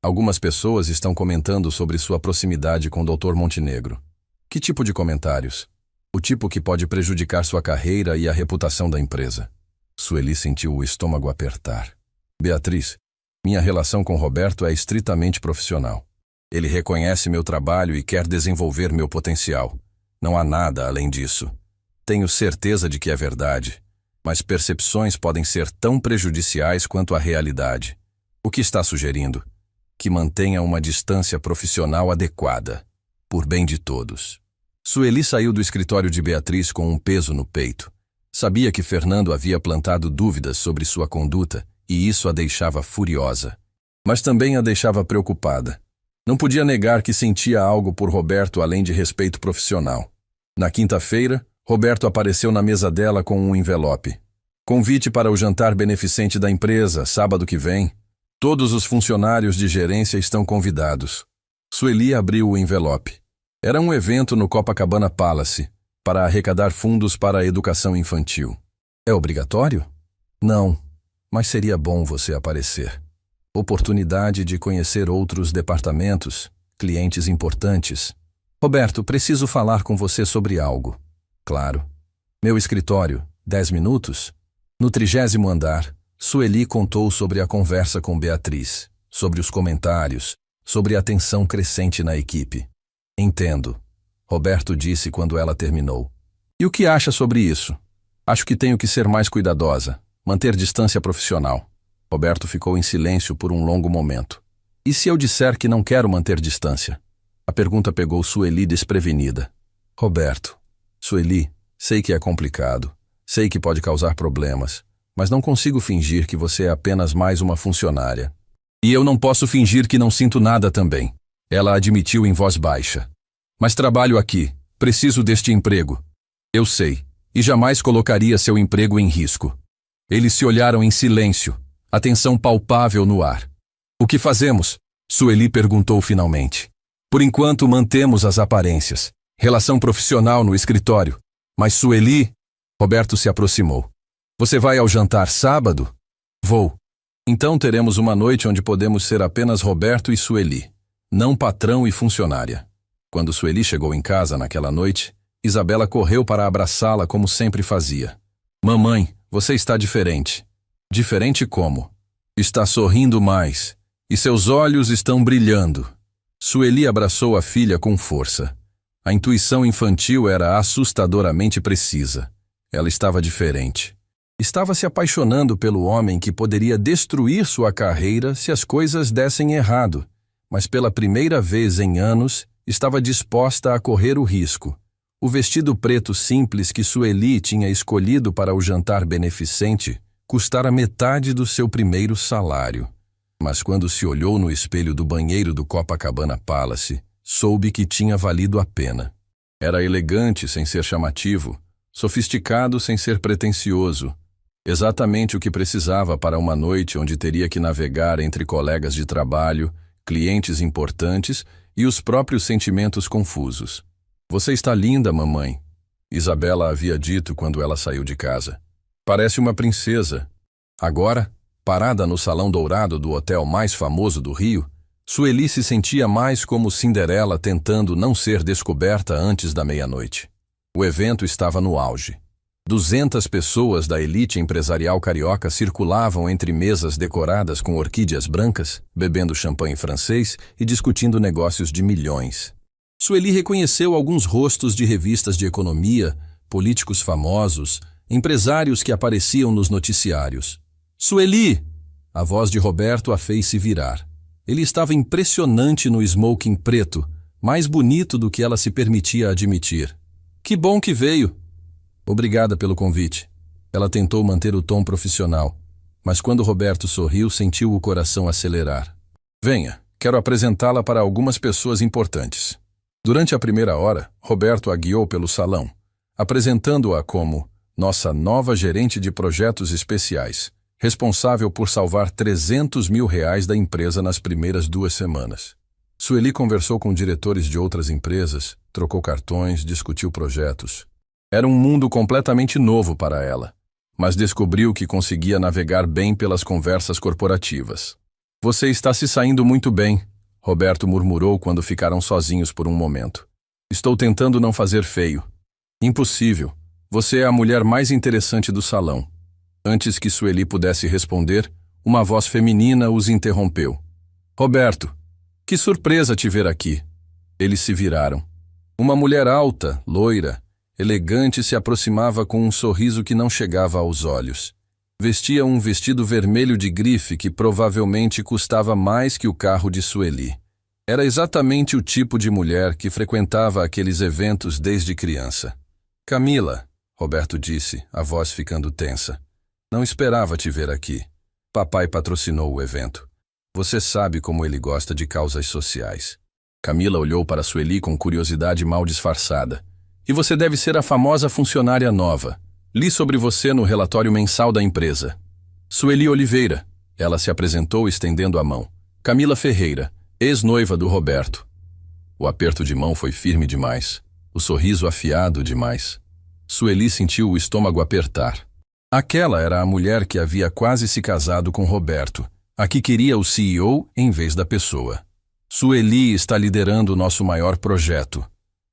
Algumas pessoas estão comentando sobre sua proximidade com o Dr. Montenegro. Que tipo de comentários? O tipo que pode prejudicar sua carreira e a reputação da empresa. Sueli sentiu o estômago apertar. Beatriz, minha relação com Roberto é estritamente profissional. Ele reconhece meu trabalho e quer desenvolver meu potencial. Não há nada além disso. Tenho certeza de que é verdade, mas percepções podem ser tão prejudiciais quanto a realidade. O que está sugerindo? Que mantenha uma distância profissional adequada, por bem de todos. Sueli saiu do escritório de Beatriz com um peso no peito. Sabia que Fernando havia plantado dúvidas sobre sua conduta e isso a deixava furiosa. Mas também a deixava preocupada. Não podia negar que sentia algo por Roberto além de respeito profissional. Na quinta-feira, Roberto apareceu na mesa dela com um envelope. Convite para o jantar beneficente da empresa, sábado que vem. Todos os funcionários de gerência estão convidados. Sueli abriu o envelope. Era um evento no Copacabana Palace para arrecadar fundos para a educação infantil. É obrigatório? Não, mas seria bom você aparecer. Oportunidade de conhecer outros departamentos, clientes importantes. Roberto, preciso falar com você sobre algo. Claro. Meu escritório, 10 minutos? No 30º andar, Sueli contou sobre a conversa com Beatriz, sobre os comentários, sobre a tensão crescente na equipe. Entendo, Roberto disse quando ela terminou. E o que acha sobre isso? Acho que tenho que ser mais cuidadosa, manter distância profissional. Roberto ficou em silêncio por um longo momento. E se eu disser que não quero manter distância? A pergunta pegou Sueli desprevenida. Roberto, Sueli, sei que é complicado, sei que pode causar problemas, mas não consigo fingir que você é apenas mais uma funcionária. E eu não posso fingir que não sinto nada também. Ela admitiu em voz baixa. Mas trabalho aqui, preciso deste emprego. Eu sei, e jamais colocaria seu emprego em risco. Eles se olharam em silêncio, a tensão palpável no ar. O que fazemos? Sueli perguntou finalmente. Por enquanto mantemos as aparências. Relação profissional no escritório. Mas Sueli... Roberto se aproximou. Você vai ao jantar sábado? Vou. Então teremos uma noite onde podemos ser apenas Roberto e Sueli, não patrão e funcionária. Quando Sueli chegou em casa naquela noite, Isabela correu para abraçá-la como sempre fazia. Mamãe, você está diferente. Diferente como? Está sorrindo mais, e seus olhos estão brilhando. Sueli abraçou a filha com força. A intuição infantil era assustadoramente precisa. Ela estava diferente. Estava se apaixonando pelo homem que poderia destruir sua carreira se as coisas dessem errado, mas pela primeira vez em anos estava disposta a correr o risco. O vestido preto simples que Sueli tinha escolhido para o jantar beneficente custara metade do seu primeiro salário. Mas quando se olhou no espelho do banheiro do Copacabana Palace, soube que tinha valido a pena. Era elegante sem ser chamativo, sofisticado sem ser pretensioso. Exatamente o que precisava para uma noite onde teria que navegar entre colegas de trabalho, clientes importantes e os próprios sentimentos confusos. Você está linda, mamãe, Isabela havia dito quando ela saiu de casa. Parece uma princesa. Agora, parada no salão dourado do hotel mais famoso do Rio, Sueli se sentia mais como Cinderela tentando não ser descoberta antes da meia-noite. O evento estava no auge. 200 pessoas da elite empresarial carioca circulavam entre mesas decoradas com orquídeas brancas, bebendo champanhe francês e discutindo negócios de milhões. Sueli reconheceu alguns rostos de revistas de economia, políticos famosos, empresários que apareciam nos noticiários. Sueli! A voz de Roberto a fez se virar. Ele estava impressionante no smoking preto, mais bonito do que ela se permitia admitir. Que bom que veio! Obrigada pelo convite. Ela tentou manter o tom profissional, mas quando Roberto sorriu, sentiu o coração acelerar. Venha, quero apresentá-la para algumas pessoas importantes. Durante a primeira hora, Roberto a guiou pelo salão, apresentando-a como nossa nova gerente de projetos especiais, responsável por salvar R$300 mil da empresa nas primeiras 2 semanas. Sueli conversou com diretores de outras empresas, trocou cartões, discutiu projetos. Era um mundo completamente novo para ela, mas descobriu que conseguia navegar bem pelas conversas corporativas. Você está se saindo muito bem, Roberto murmurou quando ficaram sozinhos por um momento. Estou tentando não fazer feio. Impossível. Você é a mulher mais interessante do salão. Antes que Sueli pudesse responder, uma voz feminina os interrompeu. Roberto, que surpresa te ver aqui. Eles se viraram. Uma mulher alta, loira, elegante se aproximava com um sorriso que não chegava aos olhos. Vestia um vestido vermelho de grife que provavelmente custava mais que o carro de Sueli. Era exatamente o tipo de mulher que frequentava aqueles eventos desde criança. Camila, Roberto disse, a voz ficando tensa. Não esperava te ver aqui. Papai patrocinou o evento. Você sabe como ele gosta de causas sociais. Camila olhou para Sueli com curiosidade mal disfarçada. E você deve ser a famosa funcionária nova. Li sobre você no relatório mensal da empresa. Sueli Oliveira. Ela se apresentou estendendo a mão. Camila Ferreira, ex-noiva do Roberto. O aperto de mão foi firme demais. O sorriso afiado demais. Sueli sentiu o estômago apertar. Aquela era a mulher que havia quase se casado com Roberto, a que queria o CEO em vez da pessoa. Sueli está liderando nosso maior projeto,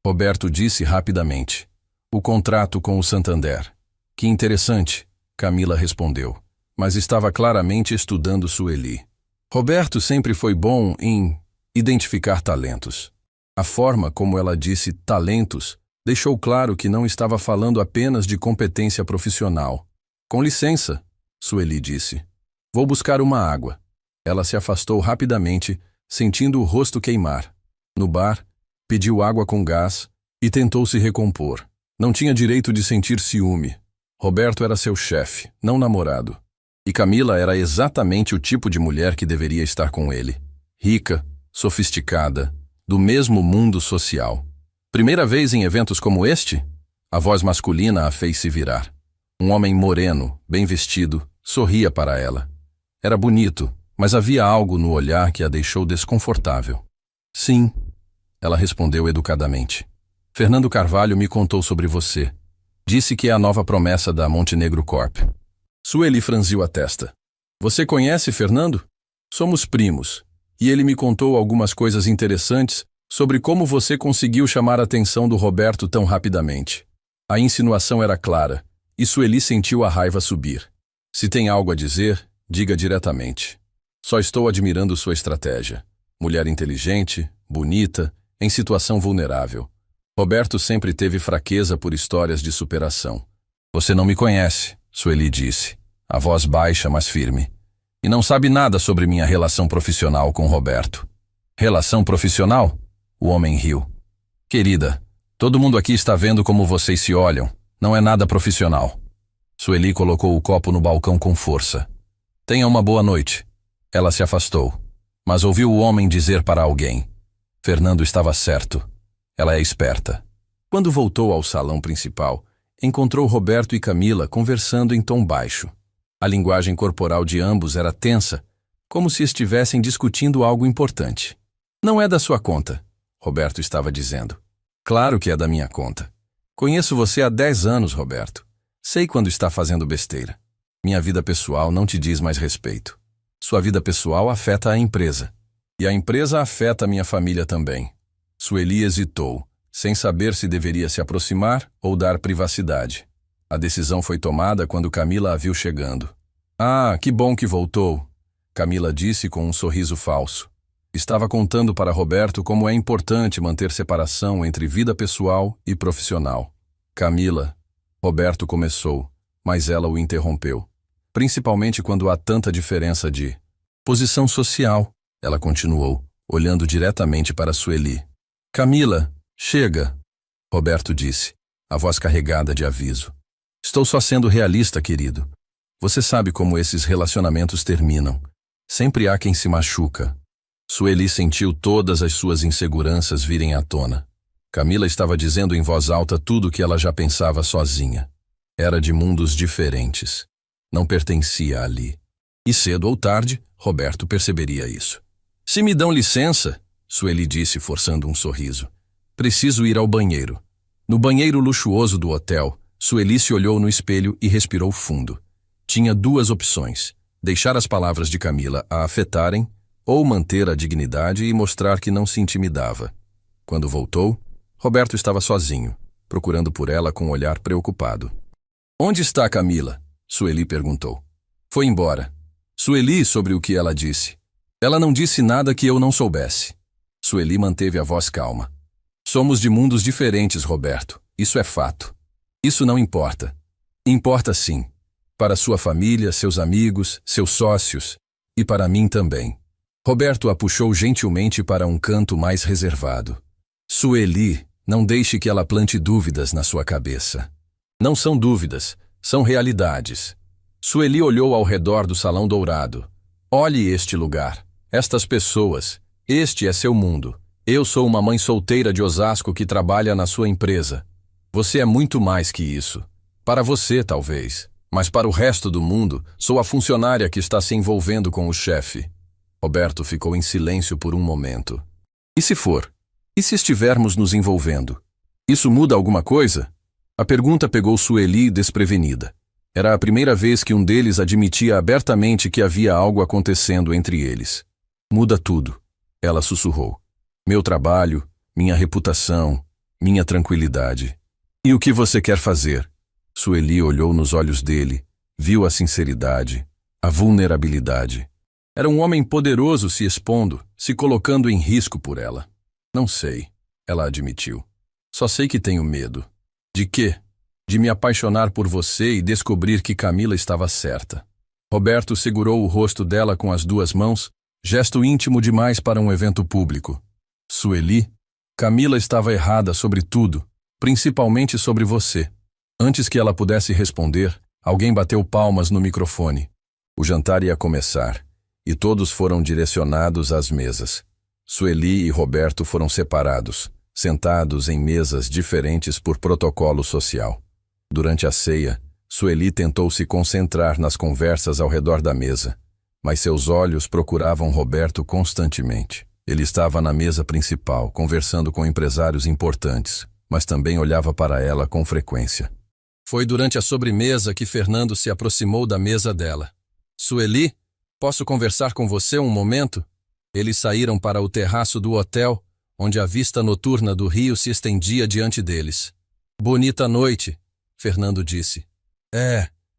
Roberto disse rapidamente. O contrato com o Santander. Que interessante, Camila respondeu, mas estava claramente estudando Sueli. Roberto sempre foi bom em identificar talentos. A forma como ela disse talentos deixou claro que não estava falando apenas de competência profissional. Com licença, Sueli disse. Vou buscar uma água. Ela se afastou rapidamente, sentindo o rosto queimar. No bar, pediu água com gás e tentou se recompor. Não tinha direito de sentir ciúme. Roberto era seu chefe, não namorado. E Camila era exatamente o tipo de mulher que deveria estar com ele. Rica, sofisticada, do mesmo mundo social. Primeira vez em eventos como este? A voz masculina a fez se virar. Um homem moreno, bem vestido, sorria para ela. Era bonito, mas havia algo no olhar que a deixou desconfortável. Sim, ela respondeu educadamente. Fernando Carvalho me contou sobre você. Disse que é a nova promessa da Montenegro Corp. Sueli franziu a testa. Você conhece Fernando? Somos primos, e ele me contou algumas coisas interessantes sobre como você conseguiu chamar a atenção do Roberto tão rapidamente. A insinuação era clara, e Sueli sentiu a raiva subir. Se tem algo a dizer, diga diretamente. Só estou admirando sua estratégia. Mulher inteligente, bonita, em situação vulnerável. Roberto sempre teve fraqueza por histórias de superação. Você não me conhece, Sueli disse, a voz baixa, mas firme. E não sabe nada sobre minha relação profissional com Roberto. Relação profissional? O homem riu. Querida, todo mundo aqui está vendo como vocês se olham. Não é nada profissional. Sueli colocou o copo no balcão com força. Tenha uma boa noite. Ela se afastou, mas ouviu o homem dizer para alguém. Fernando estava certo. Ela é esperta. Quando voltou ao salão principal, encontrou Roberto e Camila conversando em tom baixo. A linguagem corporal de ambos era tensa, como se estivessem discutindo algo importante. Não é da sua conta, Roberto estava dizendo. Claro que é da minha conta. Conheço você há 10 anos, Roberto. Sei quando está fazendo besteira. Minha vida pessoal não te diz mais respeito. Sua vida pessoal afeta a empresa. E a empresa afeta a minha família também. Sueli hesitou, sem saber se deveria se aproximar ou dar privacidade. A decisão foi tomada quando Camila a viu chegando. Ah, que bom que voltou, Camila disse com um sorriso falso. Estava contando para Roberto como é importante manter separação entre vida pessoal e profissional. Camila, Roberto começou, mas ela o interrompeu. Principalmente quando há tanta diferença de posição social, ela continuou, olhando diretamente para Sueli. Camila, chega, Roberto disse, a voz carregada de aviso. Estou só sendo realista, querido. Você sabe como esses relacionamentos terminam. Sempre há quem se machuca. Sueli sentiu todas as suas inseguranças virem à tona. Camila estava dizendo em voz alta tudo o que ela já pensava sozinha. Era de mundos diferentes. Não pertencia ali. E cedo ou tarde, Roberto perceberia isso. Se me dão licença, Sueli disse forçando um sorriso. Preciso ir ao banheiro. No banheiro luxuoso do hotel, Sueli se olhou no espelho e respirou fundo. Tinha duas opções: deixar as palavras de Camila a afetarem ou manter a dignidade e mostrar que não se intimidava. Quando voltou, Roberto estava sozinho, procurando por ela com um olhar preocupado. Onde está Camila? Sueli perguntou. Foi embora. Sueli sobre o que ela disse. Ela não disse nada que eu não soubesse. Sueli manteve a voz calma. Somos de mundos diferentes, Roberto. Isso é fato. Isso não importa. Importa sim. Para sua família, seus amigos, seus sócios. E para mim também. Roberto a puxou gentilmente para um canto mais reservado. Sueli, não deixe que ela plante dúvidas na sua cabeça. Não são dúvidas, são realidades. Sueli olhou ao redor do Salão Dourado. Olhe este lugar, estas pessoas. Este é seu mundo. Eu sou uma mãe solteira de Osasco que trabalha na sua empresa. Você é muito mais que isso. Para você, talvez. Mas para o resto do mundo, sou a funcionária que está se envolvendo com o chefe. Roberto ficou em silêncio por um momento. E se for? E se estivermos nos envolvendo? Isso muda alguma coisa? A pergunta pegou Sueli desprevenida. Era a primeira vez que um deles admitia abertamente que havia algo acontecendo entre eles. Muda tudo, ela sussurrou. Meu trabalho, minha reputação, minha tranquilidade. E o que você quer fazer? Sueli olhou nos olhos dele, viu a sinceridade, a vulnerabilidade. Era um homem poderoso se expondo, se colocando em risco por ela. Não sei, ela admitiu. Só sei que tenho medo. De quê? De me apaixonar por você e descobrir que Camila estava certa. Roberto segurou o rosto dela com as duas mãos, gesto íntimo demais para um evento público. Sueli, Camila estava errada sobre tudo, principalmente sobre você. Antes que ela pudesse responder, alguém bateu palmas no microfone. O jantar ia começar, e todos foram direcionados às mesas. Sueli e Roberto foram separados, sentados em mesas diferentes por protocolo social. Durante a ceia, Sueli tentou se concentrar nas conversas ao redor da mesa, mas seus olhos procuravam Roberto constantemente. Ele estava na mesa principal, conversando com empresários importantes, mas também olhava para ela com frequência. Foi durante a sobremesa que Fernando se aproximou da mesa dela. Sueli, posso conversar com você um momento? Eles saíram para o terraço do hotel, onde a vista noturna do rio se estendia diante deles. Bonita noite, Fernando disse.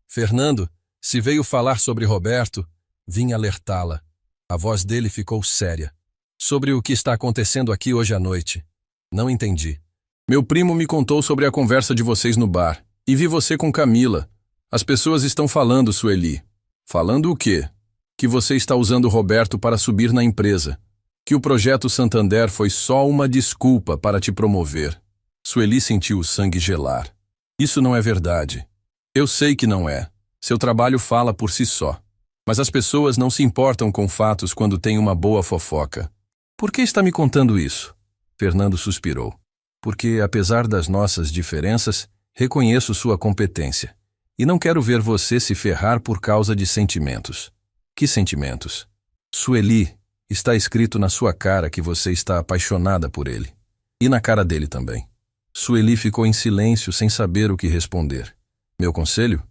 Fernando, se veio falar sobre Roberto, vim alertá-la. A voz dele ficou séria. Sobre o que está acontecendo aqui hoje à noite. Não entendi. Meu primo me contou sobre a conversa de vocês no bar, e vi você com Camila. As pessoas estão falando, Sueli. Falando o quê? Que você está usando Roberto para subir na empresa. Que o projeto Santander foi só uma desculpa para te promover. Sueli sentiu o sangue gelar. Isso não é verdade. Eu sei que não é. Seu trabalho fala por si só. Mas as pessoas não se importam com fatos quando tem uma boa fofoca. Por que está me contando isso? Fernando suspirou. Porque, apesar das nossas diferenças, reconheço sua competência. E não quero ver você se ferrar por causa de sentimentos. Que sentimentos? Sueli, está escrito na sua cara que você está apaixonada por ele. E na cara dele também. Sueli ficou em silêncio sem saber o que responder. Meu conselho?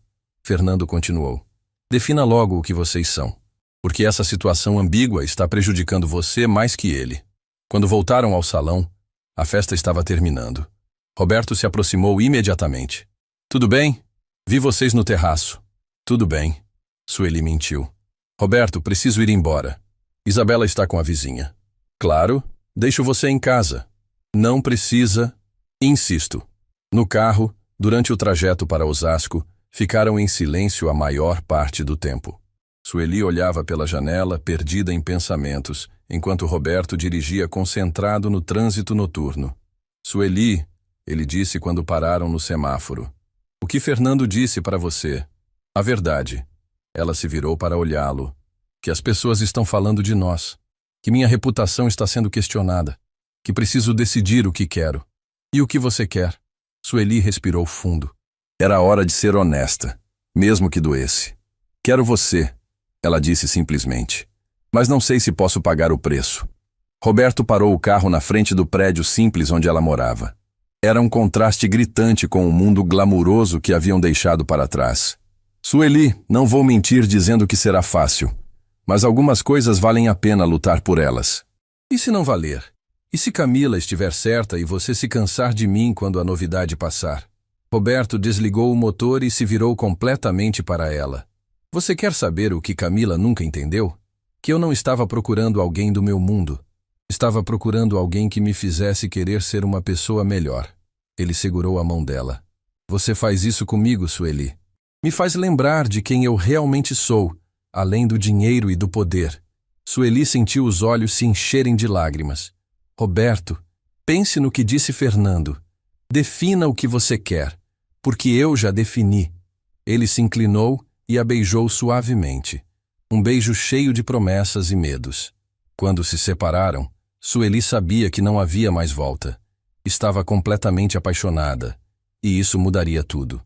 Fernando continuou. Defina logo o que vocês são. Porque essa situação ambígua está prejudicando você mais que ele. Quando voltaram ao salão, a festa estava terminando. Roberto se aproximou imediatamente. Tudo bem? Vi vocês no terraço. Tudo bem. Sueli mentiu. Roberto, preciso ir embora. Isabela está com a vizinha. Claro, deixo você em casa. Não precisa. Insisto. No carro, durante o trajeto para Osasco, ficaram em silêncio a maior parte do tempo. Sueli olhava pela janela, perdida em pensamentos, enquanto Roberto dirigia concentrado no trânsito noturno. Sueli, ele disse quando pararam no semáforo. O que Fernando disse para você? A verdade. Ela se virou para olhá-lo. Que as pessoas estão falando de nós. Que minha reputação está sendo questionada. Que preciso decidir o que quero. E o que você quer? Sueli respirou fundo. Era hora de ser honesta, mesmo que doesse. Quero você, ela disse simplesmente. Mas não sei se posso pagar o preço. Roberto parou o carro na frente do prédio simples onde ela morava. Era um contraste gritante com o mundo glamuroso que haviam deixado para trás. Sueli, não vou mentir dizendo que será fácil. Mas algumas coisas valem a pena lutar por elas. E se não valer? E se Camila estiver certa e você se cansar de mim quando a novidade passar? Roberto desligou o motor e se virou completamente para ela. Você quer saber o que Camila nunca entendeu? Que eu não estava procurando alguém do meu mundo. Estava procurando alguém que me fizesse querer ser uma pessoa melhor. Ele segurou a mão dela. Você faz isso comigo, Sueli. Me faz lembrar de quem eu realmente sou, além do dinheiro e do poder. Sueli sentiu os olhos se encherem de lágrimas. Roberto, pense no que disse Fernando. Defina o que você quer, porque eu já defini. Ele se inclinou e a beijou suavemente. Um beijo cheio de promessas e medos. Quando se separaram, Sueli sabia que não havia mais volta. Estava completamente apaixonada, e isso mudaria tudo.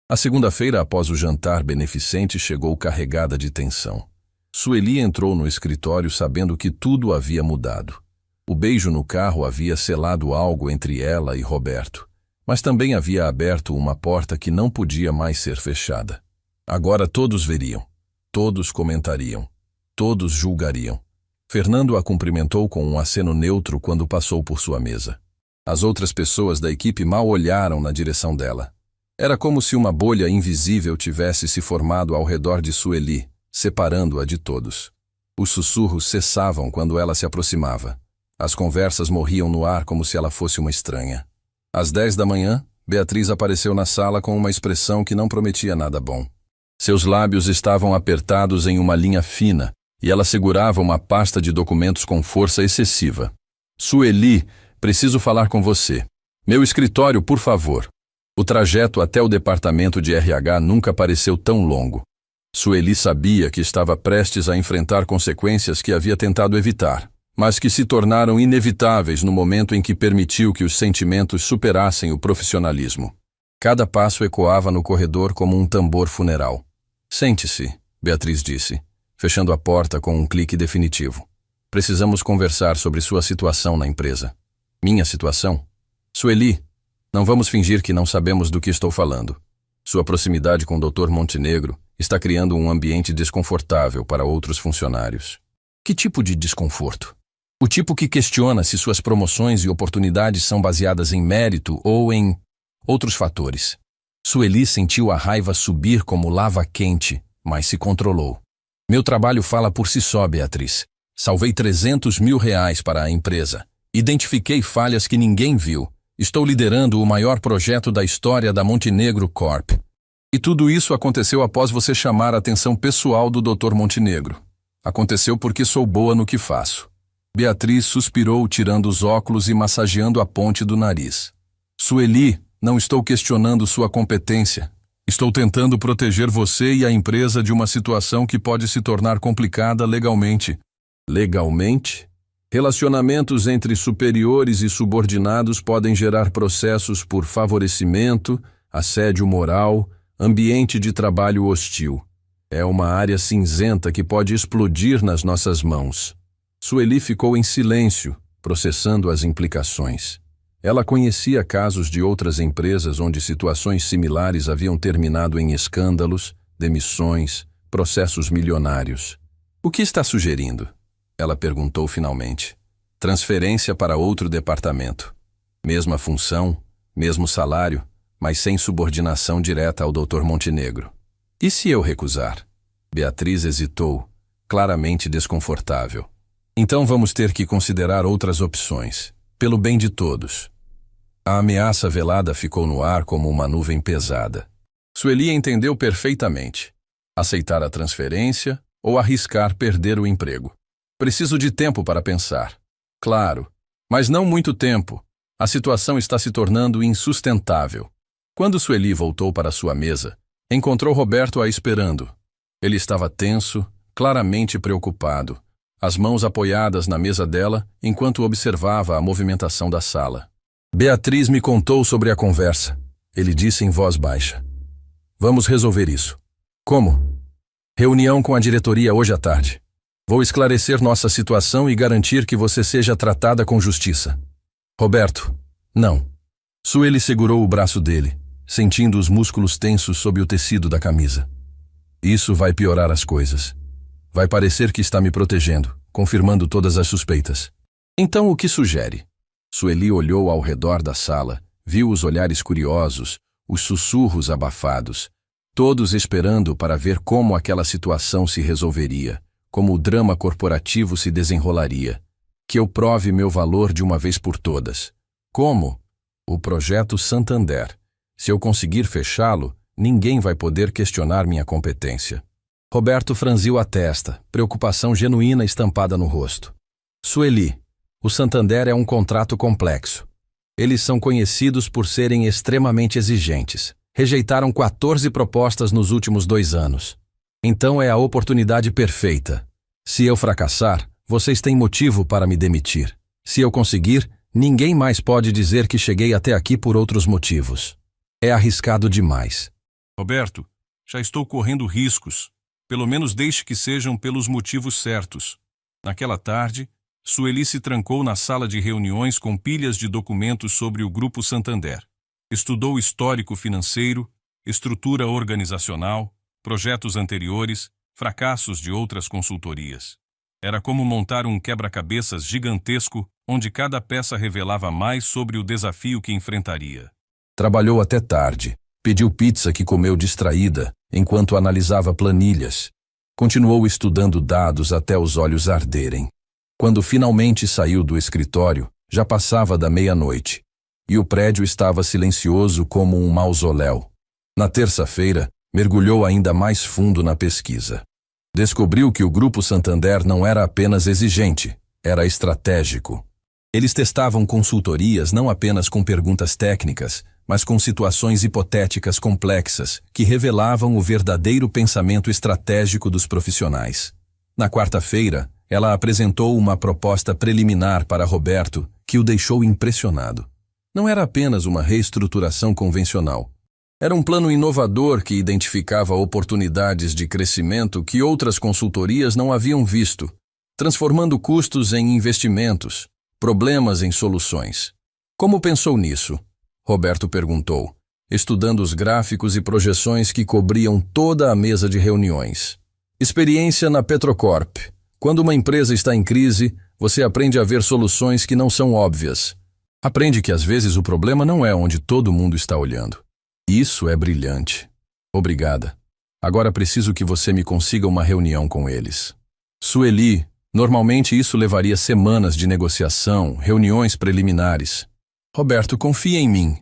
A segunda-feira após o jantar beneficente chegou carregada de tensão. Sueli entrou no escritório sabendo que tudo havia mudado. O beijo no carro havia selado algo entre ela e Roberto, mas também havia aberto uma porta que não podia mais ser fechada. Agora todos veriam, todos comentariam, todos julgariam. Fernando a cumprimentou com um aceno neutro quando passou por sua mesa. As outras pessoas da equipe mal olharam na direção dela. Era como se uma bolha invisível tivesse se formado ao redor de Sueli, separando-a de todos. Os sussurros cessavam quando ela se aproximava. As conversas morriam no ar como se ela fosse uma estranha. Às 10 da manhã, Beatriz apareceu na sala com uma expressão que não prometia nada bom. Seus lábios estavam apertados em uma linha fina e ela segurava uma pasta de documentos com força excessiva. Sueli, preciso falar com você. Meu escritório, por favor. O trajeto até o departamento de RH nunca pareceu tão longo. Sueli sabia que estava prestes a enfrentar consequências que havia tentado evitar, mas que se tornaram inevitáveis no momento em que permitiu que os sentimentos superassem o profissionalismo. Cada passo ecoava no corredor como um tambor funeral. Sente-se, Beatriz disse, fechando a porta com um clique definitivo. Precisamos conversar sobre sua situação na empresa. Minha situação? Sueli, não vamos fingir que não sabemos do que estou falando. Sua proximidade com o Dr. Montenegro está criando um ambiente desconfortável para outros funcionários. Que tipo de desconforto? O tipo que questiona se suas promoções e oportunidades são baseadas em mérito ou em outros fatores. Sueli sentiu a raiva subir como lava quente, mas se controlou. Meu trabalho fala por si só, Beatriz. Salvei R$300 mil para a empresa. Identifiquei falhas que ninguém viu. Estou liderando o maior projeto da história da Montenegro Corp. E tudo isso aconteceu após você chamar a atenção pessoal do Dr. Montenegro. Aconteceu porque sou boa no que faço. Beatriz suspirou, tirando os óculos e massageando a ponte do nariz. Sueli, não estou questionando sua competência. Estou tentando proteger você e a empresa de uma situação que pode se tornar complicada legalmente. Legalmente? Relacionamentos entre superiores e subordinados podem gerar processos por favorecimento, assédio moral, ambiente de trabalho hostil. É uma área cinzenta que pode explodir nas nossas mãos. Sueli ficou em silêncio, processando as implicações. Ela conhecia casos de outras empresas onde situações similares haviam terminado em escândalos, demissões, processos milionários. O que está sugerindo? Ela perguntou finalmente. Transferência para outro departamento. Mesma função, mesmo salário, mas sem subordinação direta ao Dr. Montenegro. E se eu recusar? Beatriz hesitou, claramente desconfortável. Então vamos ter que considerar outras opções, pelo bem de todos. A ameaça velada ficou no ar como uma nuvem pesada. Sueli entendeu perfeitamente. Aceitar a transferência ou arriscar perder o emprego. Preciso de tempo para pensar. Claro, mas não muito tempo. A situação está se tornando insustentável. Quando Sueli voltou para sua mesa, encontrou Roberto a esperando. Ele estava tenso, claramente preocupado, as mãos apoiadas na mesa dela enquanto observava a movimentação da sala. Beatriz me contou sobre a conversa. Ele disse em voz baixa. Vamos resolver isso. Como? Reunião com a diretoria hoje à tarde. Vou esclarecer nossa situação e garantir que você seja tratada com justiça. Roberto, não. Sueli segurou o braço dele, sentindo os músculos tensos sob o tecido da camisa. Isso vai piorar as coisas. Vai parecer que está me protegendo, confirmando todas as suspeitas. Então o que sugere? Sueli olhou ao redor da sala, viu os olhares curiosos, os sussurros abafados, todos esperando para ver como aquela situação se resolveria, como o drama corporativo se desenrolaria. Que eu prove meu valor de uma vez por todas. Como? O projeto Santander. Se eu conseguir fechá-lo, ninguém vai poder questionar minha competência. Roberto franziu a testa, preocupação genuína estampada no rosto. Sueli, o Santander é um contrato complexo. Eles são conhecidos por serem extremamente exigentes. Rejeitaram 14 propostas nos últimos 2 anos. Então é a oportunidade perfeita. Se eu fracassar, vocês têm motivo para me demitir. Se eu conseguir, ninguém mais pode dizer que cheguei até aqui por outros motivos. É arriscado demais. Roberto, já estou correndo riscos. Pelo menos deixe que sejam pelos motivos certos. Naquela tarde, Sueli se trancou na sala de reuniões com pilhas de documentos sobre o Grupo Santander. Estudou histórico financeiro, estrutura organizacional, projetos anteriores, fracassos de outras consultorias. Era como montar um quebra-cabeças gigantesco, onde cada peça revelava mais sobre o desafio que enfrentaria. Trabalhou até tarde. Pediu pizza que comeu distraída, enquanto analisava planilhas. Continuou estudando dados até os olhos arderem. Quando finalmente saiu do escritório, já passava da meia-noite. E o prédio estava silencioso como um mausoléu. Na terça-feira, mergulhou ainda mais fundo na pesquisa. Descobriu que o Grupo Santander não era apenas exigente, era estratégico. Eles testavam consultorias não apenas com perguntas técnicas, mas com situações hipotéticas complexas que revelavam o verdadeiro pensamento estratégico dos profissionais. Na quarta-feira, ela apresentou uma proposta preliminar para Roberto que o deixou impressionado. Não era apenas uma reestruturação convencional. Era um plano inovador que identificava oportunidades de crescimento que outras consultorias não haviam visto, transformando custos em investimentos, problemas em soluções. Como pensou nisso? Roberto perguntou, estudando os gráficos e projeções que cobriam toda a mesa de reuniões. Experiência na Petrocorp. Quando uma empresa está em crise, você aprende a ver soluções que não são óbvias. Aprende que às vezes o problema não é onde todo mundo está olhando. Isso é brilhante. Obrigada. Agora preciso que você me consiga uma reunião com eles. Sueli, normalmente isso levaria semanas de negociação, reuniões preliminares. Roberto, confia em mim.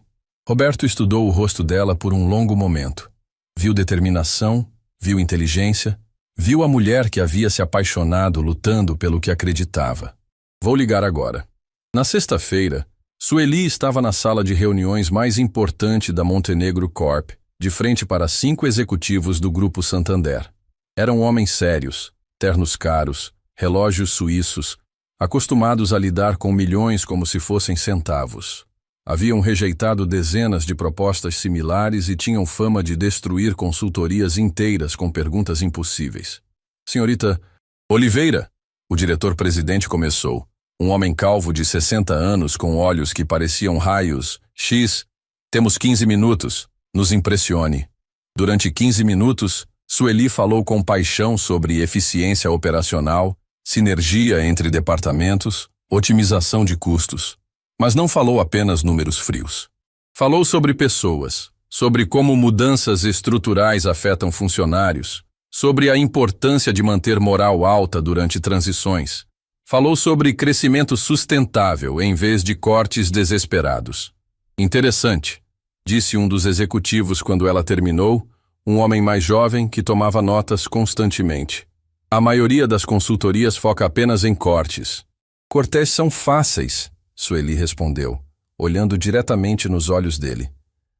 Roberto estudou o rosto dela por um longo momento. Viu determinação, viu inteligência, viu a mulher que havia se apaixonado lutando pelo que acreditava. Vou ligar agora. Na sexta-feira, Sueli estava na sala de reuniões mais importante da Montenegro Corp, de frente para 5 executivos do Grupo Santander. Eram homens sérios, ternos caros, relógios suíços, acostumados a lidar com milhões como se fossem centavos. Haviam rejeitado dezenas de propostas similares e tinham fama de destruir consultorias inteiras com perguntas impossíveis. Senhorita Oliveira, o diretor-presidente começou. Um homem calvo de 60 anos com olhos que pareciam raios X. Temos 15 minutos. Nos impressione. Durante 15 minutos, Sueli falou com paixão sobre eficiência operacional, sinergia entre departamentos, otimização de custos. Mas não falou apenas números frios. Falou sobre pessoas, sobre como mudanças estruturais afetam funcionários, sobre a importância de manter moral alta durante transições. Falou sobre crescimento sustentável em vez de cortes desesperados. Interessante, disse um dos executivos quando ela terminou, um homem mais jovem que tomava notas constantemente. A maioria das consultorias foca apenas em cortes. Cortes são fáceis, Sueli respondeu, olhando diretamente nos olhos dele.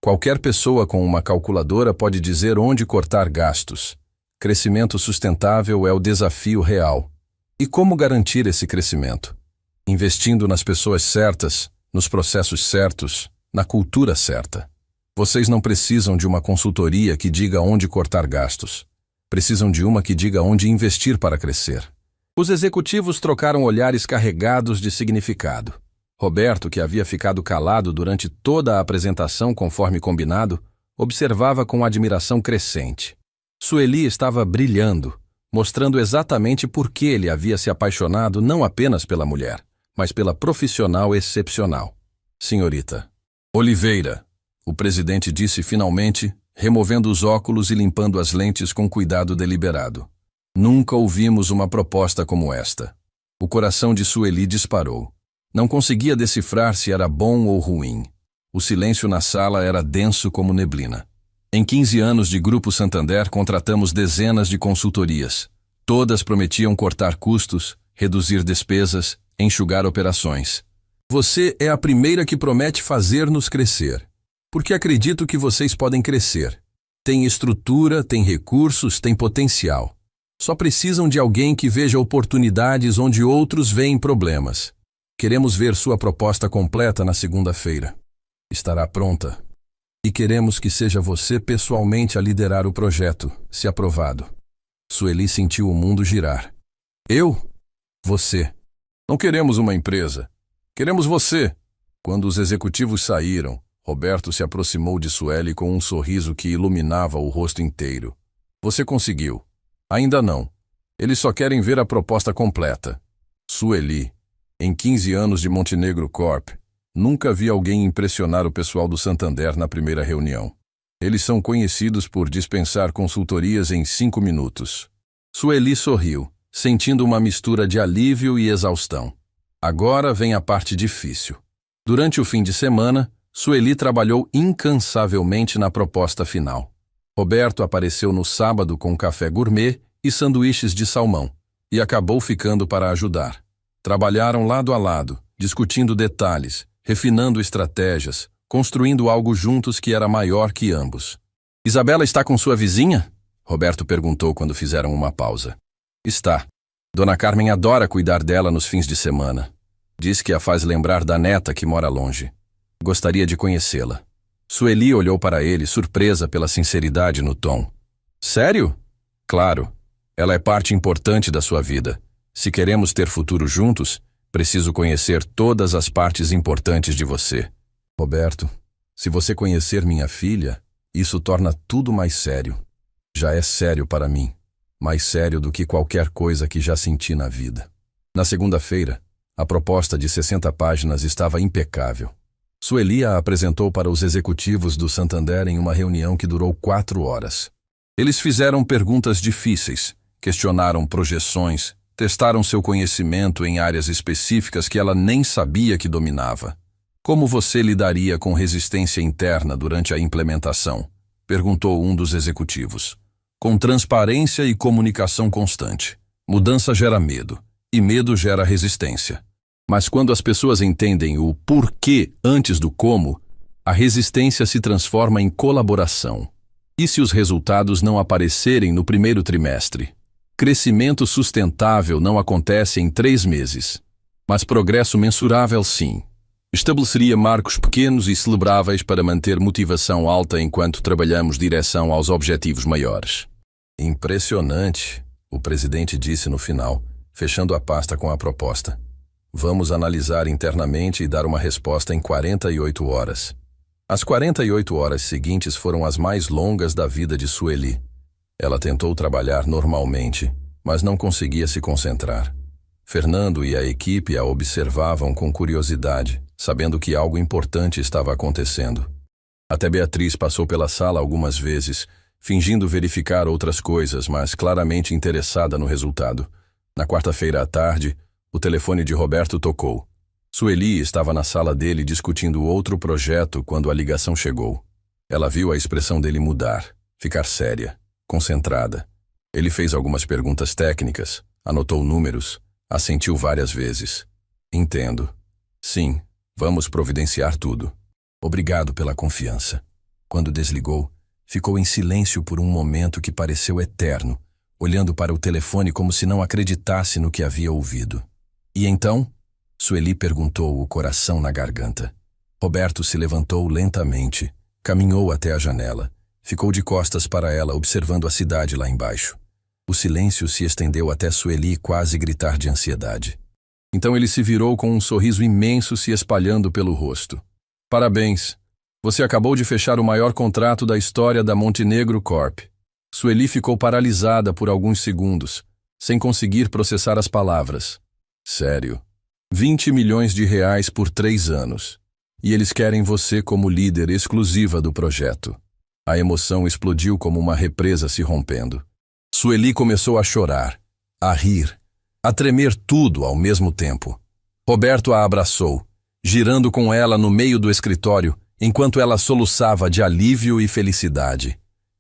Qualquer pessoa com uma calculadora pode dizer onde cortar gastos. Crescimento sustentável é o desafio real. E como garantir esse crescimento? Investindo nas pessoas certas, nos processos certos, na cultura certa. Vocês não precisam de uma consultoria que diga onde cortar gastos. Precisam de uma que diga onde investir para crescer. Os executivos trocaram olhares carregados de significado. Roberto, que havia ficado calado durante toda a apresentação conforme combinado, observava com admiração crescente. Sueli estava brilhando, mostrando exatamente por que ele havia se apaixonado não apenas pela mulher, mas pela profissional excepcional. Senhorita Oliveira, o presidente disse finalmente, removendo os óculos e limpando as lentes com cuidado deliberado. Nunca ouvimos uma proposta como esta. O coração de Sueli disparou. Não conseguia decifrar se era bom ou ruim. O silêncio na sala era denso como neblina. Em 15 anos de Grupo Santander, contratamos dezenas de consultorias. Todas prometiam cortar custos, reduzir despesas, enxugar operações. Você é a primeira que promete fazer-nos crescer. Porque acredito que vocês podem crescer. Tem estrutura, tem recursos, tem potencial. Só precisam de alguém que veja oportunidades onde outros veem problemas. Queremos ver sua proposta completa na segunda-feira. Estará pronta. E queremos que seja você pessoalmente a liderar o projeto, se aprovado. Sueli sentiu o mundo girar. Eu? Você. Não queremos uma empresa. Queremos você. Quando os executivos saíram, Roberto se aproximou de Sueli com um sorriso que iluminava o rosto inteiro. Você conseguiu. Ainda não. Eles só querem ver a proposta completa. Sueli, em 15 anos de Montenegro Corp, nunca vi alguém impressionar o pessoal do Santander na primeira reunião. Eles são conhecidos por dispensar consultorias em 5 minutos. Sueli sorriu, sentindo uma mistura de alívio e exaustão. Agora vem a parte difícil. Durante o fim de semana, Sueli trabalhou incansavelmente na proposta final. Roberto apareceu no sábado com café gourmet e sanduíches de salmão, e acabou ficando para ajudar. Trabalharam lado a lado, discutindo detalhes, refinando estratégias, construindo algo juntos que era maior que ambos. Isabela está com sua vizinha? Roberto perguntou quando fizeram uma pausa. Está. Dona Carmen adora cuidar dela nos fins de semana. Diz que a faz lembrar da neta que mora longe. Gostaria de conhecê-la. Sueli olhou para ele, surpresa pela sinceridade no tom. Sério? Claro. Ela é parte importante da sua vida. Se queremos ter futuro juntos, preciso conhecer todas as partes importantes de você. Roberto, se você conhecer minha filha, isso torna tudo mais sério. Já é sério para mim. Mais sério do que qualquer coisa que já senti na vida. Na segunda-feira, a proposta de 60 páginas estava impecável. Sueli a apresentou para os executivos do Santander em uma reunião que durou 4 horas. Eles fizeram perguntas difíceis, questionaram projeções, testaram seu conhecimento em áreas específicas que ela nem sabia que dominava. Como você lidaria com resistência interna durante a implementação? Perguntou um dos executivos. Com transparência e comunicação constante. Mudança gera medo, e medo gera resistência. Mas quando as pessoas entendem o porquê antes do como, a resistência se transforma em colaboração. E se os resultados não aparecerem no primeiro trimestre? Crescimento sustentável não acontece em 3 meses. Mas progresso mensurável sim. Estabeleceria marcos pequenos e celebráveis para manter motivação alta enquanto trabalhamos direção aos objetivos maiores. Impressionante, o presidente disse no final, fechando a pasta com a proposta. Vamos analisar internamente e dar uma resposta em 48 horas. As 48 horas seguintes foram as mais longas da vida de Sueli. Ela tentou trabalhar normalmente, mas não conseguia se concentrar. Fernando e a equipe a observavam com curiosidade, sabendo que algo importante estava acontecendo. Até Beatriz passou pela sala algumas vezes, fingindo verificar outras coisas, mas claramente interessada no resultado. Na quarta-feira à tarde, o telefone de Roberto tocou. Sueli estava na sala dele discutindo outro projeto quando a ligação chegou. Ela viu a expressão dele mudar, ficar séria, concentrada. Ele fez algumas perguntas técnicas, anotou números, assentiu várias vezes. Entendo. Sim, vamos providenciar tudo. Obrigado pela confiança. Quando desligou, ficou em silêncio por um momento que pareceu eterno, olhando para o telefone como se não acreditasse no que havia ouvido. E então? Sueli perguntou, o coração na garganta. Roberto se levantou lentamente, caminhou até a janela, ficou de costas para ela observando a cidade lá embaixo. O silêncio se estendeu até Sueli quase gritar de ansiedade. Então ele se virou com um sorriso imenso se espalhando pelo rosto. Parabéns! Você acabou de fechar o maior contrato da história da Montenegro Corp. Sueli ficou paralisada por alguns segundos, sem conseguir processar as palavras. Sério. 20 milhões de reais por 3 anos. E eles querem você como líder exclusiva do projeto. A emoção explodiu como uma represa se rompendo. Sueli começou a chorar, a rir, a tremer tudo ao mesmo tempo. Roberto a abraçou, girando com ela no meio do escritório, enquanto ela soluçava de alívio e felicidade.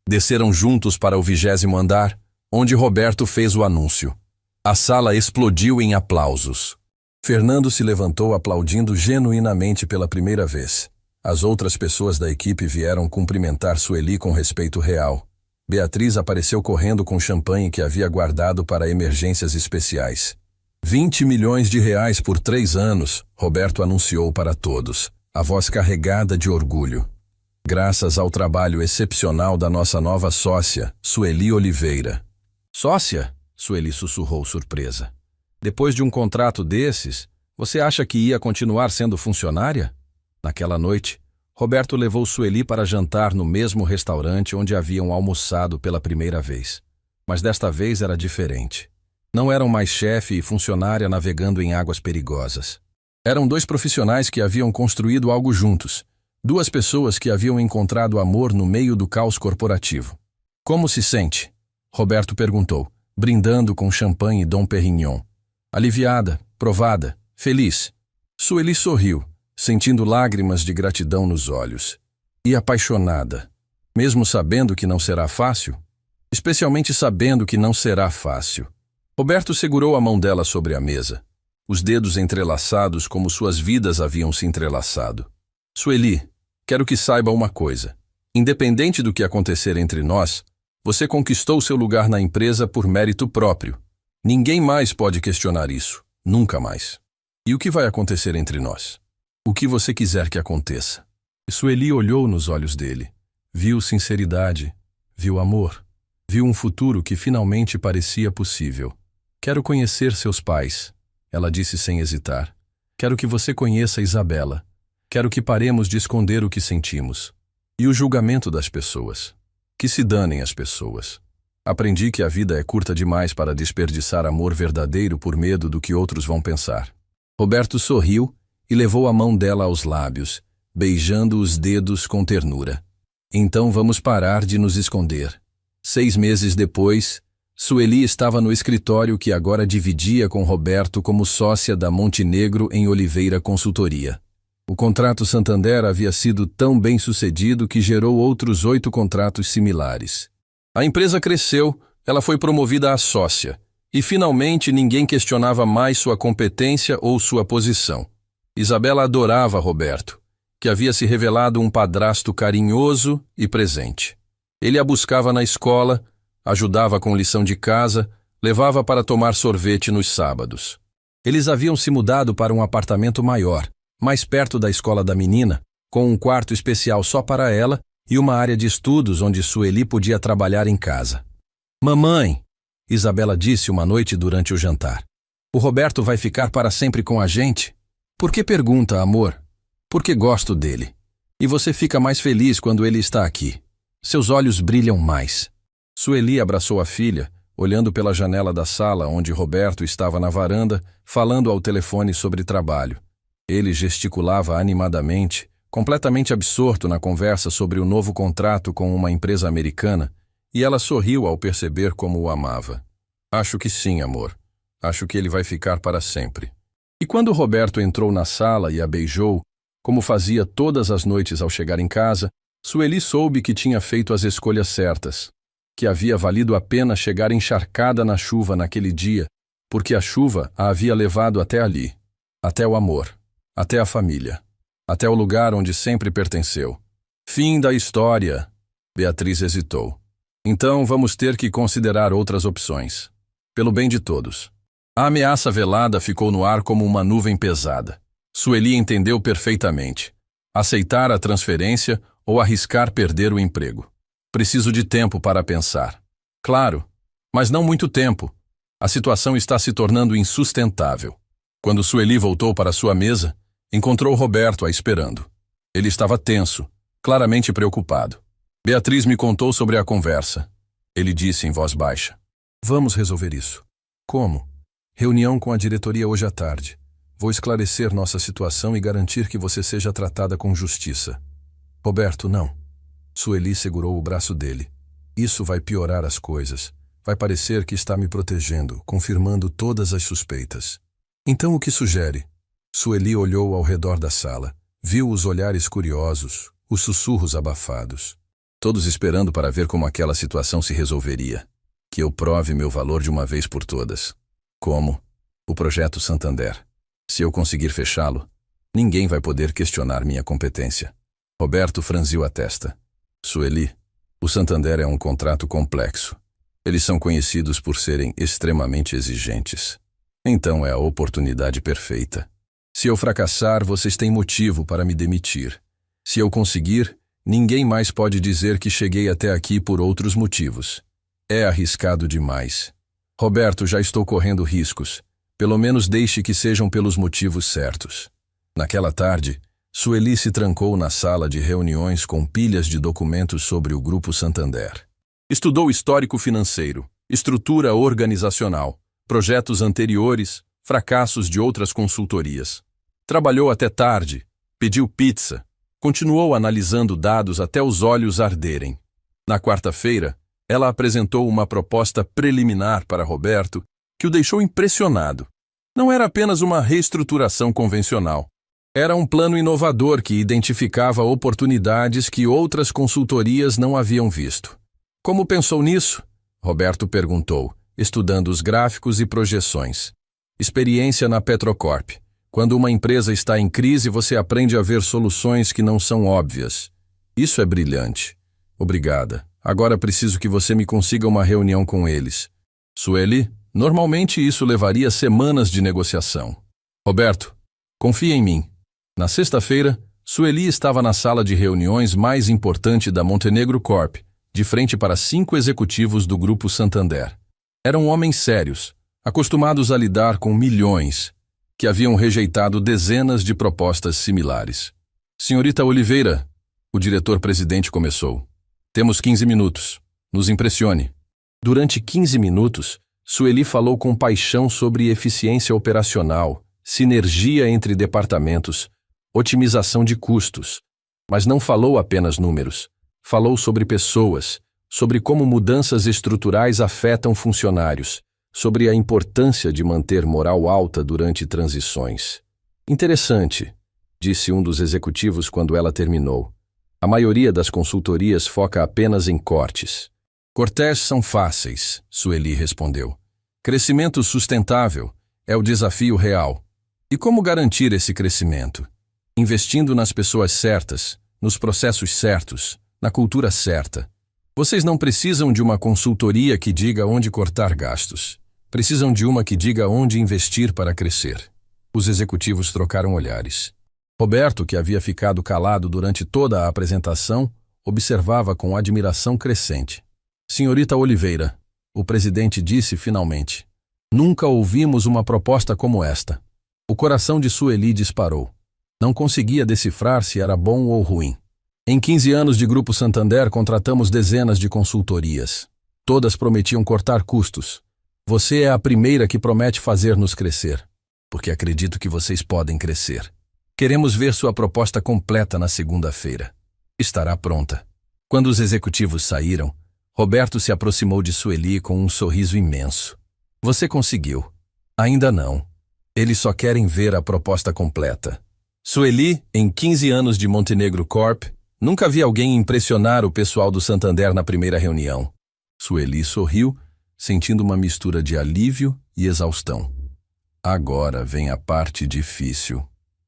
Desceram juntos para o 20º andar, onde Roberto fez o anúncio. A sala explodiu em aplausos. Fernando se levantou aplaudindo genuinamente pela primeira vez. As outras pessoas da equipe vieram cumprimentar Sueli com respeito real. Beatriz apareceu correndo com champanhe que havia guardado para emergências especiais. 20 milhões de reais por 3 anos, Roberto anunciou para todos, a voz carregada de orgulho. Graças ao trabalho excepcional da nossa nova sócia, Sueli Oliveira. Sócia? Sueli sussurrou surpresa. Depois de um contrato desses, você acha que ia continuar sendo funcionária? Naquela noite, Roberto levou Sueli para jantar no mesmo restaurante onde haviam almoçado pela primeira vez. Mas desta vez era diferente. Não eram mais chefe e funcionária navegando em águas perigosas. Eram dois profissionais que haviam construído algo juntos. Duas pessoas que haviam encontrado amor no meio do caos corporativo. Como se sente? Roberto perguntou, brindando com champanhe Dom Perignon. Aliviada, provada, feliz. Sueli sorriu, sentindo lágrimas de gratidão nos olhos. E apaixonada, mesmo sabendo que não será fácil? Especialmente sabendo que não será fácil. Roberto segurou a mão dela sobre a mesa, os dedos entrelaçados como suas vidas haviam se entrelaçado. Sueli, quero que saiba uma coisa. Independente do que acontecer entre nós, você conquistou seu lugar na empresa por mérito próprio. Ninguém mais pode questionar isso. Nunca mais. E o que vai acontecer entre nós? O que você quiser que aconteça. Sueli olhou nos olhos dele. Viu sinceridade. Viu amor. Viu um futuro que finalmente parecia possível. Quero conhecer seus pais, ela disse sem hesitar. Quero que você conheça Isabela. Quero que paremos de esconder o que sentimos. E o julgamento das pessoas. Que se danem as pessoas. Aprendi que a vida é curta demais para desperdiçar amor verdadeiro por medo do que outros vão pensar. Roberto sorriu e levou a mão dela aos lábios, beijando os dedos com ternura. Então vamos parar de nos esconder. 6 meses depois, Sueli estava no escritório que agora dividia com Roberto como sócia da Montenegro em Oliveira Consultoria. O contrato Santander havia sido tão bem sucedido que gerou outros 8 contratos similares. A empresa cresceu, ela foi promovida a sócia, e finalmente ninguém questionava mais sua competência ou sua posição. Isabela adorava Roberto, que havia se revelado um padrasto carinhoso e presente. Ele a buscava na escola, ajudava com lição de casa, levava para tomar sorvete nos sábados. Eles haviam se mudado para um apartamento maior, mais perto da escola da menina, com um quarto especial só para ela e uma área de estudos onde Sueli podia trabalhar em casa. Mamãe, Isabela disse uma noite durante o jantar, o Roberto vai ficar para sempre com a gente? Por que pergunta, amor? Porque gosto dele. E você fica mais feliz quando ele está aqui. Seus olhos brilham mais. Sueli abraçou a filha, olhando pela janela da sala onde Roberto estava na varanda, falando ao telefone sobre trabalho. Ele gesticulava animadamente, completamente absorto na conversa sobre o novo contrato com uma empresa americana, e ela sorriu ao perceber como o amava. Acho que sim, amor. Acho que ele vai ficar para sempre. E quando Roberto entrou na sala e a beijou, como fazia todas as noites ao chegar em casa, Sueli soube que tinha feito as escolhas certas, que havia valido a pena chegar encharcada na chuva naquele dia, porque a chuva a havia levado até ali, até o amor, até a família, até o lugar onde sempre pertenceu. Fim da história. Beatriz hesitou. Então vamos ter que considerar outras opções. Pelo bem de todos. A ameaça velada ficou no ar como uma nuvem pesada. Sueli entendeu perfeitamente. Aceitar a transferência ou arriscar perder o emprego. Preciso de tempo para pensar. Claro, mas não muito tempo. A situação está se tornando insustentável. Quando Sueli voltou para sua mesa, encontrou Roberto a esperando. Ele estava tenso, claramente preocupado. Beatriz me contou sobre a conversa. Ele disse em voz baixa. Vamos resolver isso. Como? Reunião com a diretoria hoje à tarde. Vou esclarecer nossa situação e garantir que você seja tratada com justiça. Roberto, não. Sueli segurou o braço dele. Isso vai piorar as coisas. Vai parecer que está me protegendo, confirmando todas as suspeitas. Então o que sugere? Sueli olhou ao redor da sala. Viu os olhares curiosos, os sussurros abafados. Todos esperando para ver como aquela situação se resolveria. Que eu prove meu valor de uma vez por todas. Como? O projeto Santander. Se eu conseguir fechá-lo, ninguém vai poder questionar minha competência. Roberto franziu a testa. Sueli, o Santander é um contrato complexo. Eles são conhecidos por serem extremamente exigentes. Então é a oportunidade perfeita. Se eu fracassar, vocês têm motivo para me demitir. Se eu conseguir, ninguém mais pode dizer que cheguei até aqui por outros motivos. É arriscado demais. Roberto, já estou correndo riscos. Pelo menos deixe que sejam pelos motivos certos. Naquela tarde, Sueli se trancou na sala de reuniões com pilhas de documentos sobre o Grupo Santander. Estudou histórico financeiro, estrutura organizacional, projetos anteriores, fracassos de outras consultorias. Trabalhou até tarde, pediu pizza, continuou analisando dados até os olhos arderem. Na quarta-feira, ela apresentou uma proposta preliminar para Roberto que o deixou impressionado. Não era apenas uma reestruturação convencional. Era um plano inovador que identificava oportunidades que outras consultorias não haviam visto. Como pensou nisso? Roberto perguntou, estudando os gráficos e projeções. Experiência na Petrocorp. Quando uma empresa está em crise, você aprende a ver soluções que não são óbvias. Isso é brilhante. Obrigada. Agora preciso que você me consiga uma reunião com eles. Sueli, normalmente isso levaria semanas de negociação. Roberto, confia em mim. Na sexta-feira, Sueli estava na sala de reuniões mais importante da Montenegro Corp, de frente para 5 executivos do Grupo Santander. Eram homens sérios, acostumados a lidar com milhões, que haviam rejeitado dezenas de propostas similares. Senhorita Oliveira, o diretor-presidente começou. Temos 15 minutos. Nos impressione. Durante 15 minutos, Sueli falou com paixão sobre eficiência operacional, sinergia entre departamentos, otimização de custos. Mas não falou apenas números. Falou sobre pessoas, sobre como mudanças estruturais afetam funcionários, sobre a importância de manter moral alta durante transições. Interessante, disse um dos executivos quando ela terminou. A maioria das consultorias foca apenas em cortes. Cortes são fáceis, Sueli respondeu. Crescimento sustentável é o desafio real. E como garantir esse crescimento? Investindo nas pessoas certas, nos processos certos, na cultura certa. Vocês não precisam de uma consultoria que diga onde cortar gastos. Precisam de uma que diga onde investir para crescer. Os executivos trocaram olhares. Roberto, que havia ficado calado durante toda a apresentação, observava com admiração crescente. Senhorita Oliveira, o presidente disse finalmente. Nunca ouvimos uma proposta como esta. O coração de Sueli disparou. Não conseguia decifrar se era bom ou ruim. Em 15 anos de Grupo Santander, contratamos dezenas de consultorias. Todas prometiam cortar custos. Você é a primeira que promete fazer-nos crescer, porque acredito que vocês podem crescer. Queremos ver sua proposta completa na segunda-feira. Estará pronta. Quando os executivos saíram, Roberto se aproximou de Sueli com um sorriso imenso. Você conseguiu. Ainda não. Eles só querem ver a proposta completa. Sueli, em 15 anos de Montenegro Corp, nunca vi alguém impressionar o pessoal do Santander na primeira reunião. Sueli sorriu, sentindo uma mistura de alívio e exaustão. Agora vem a parte difícil.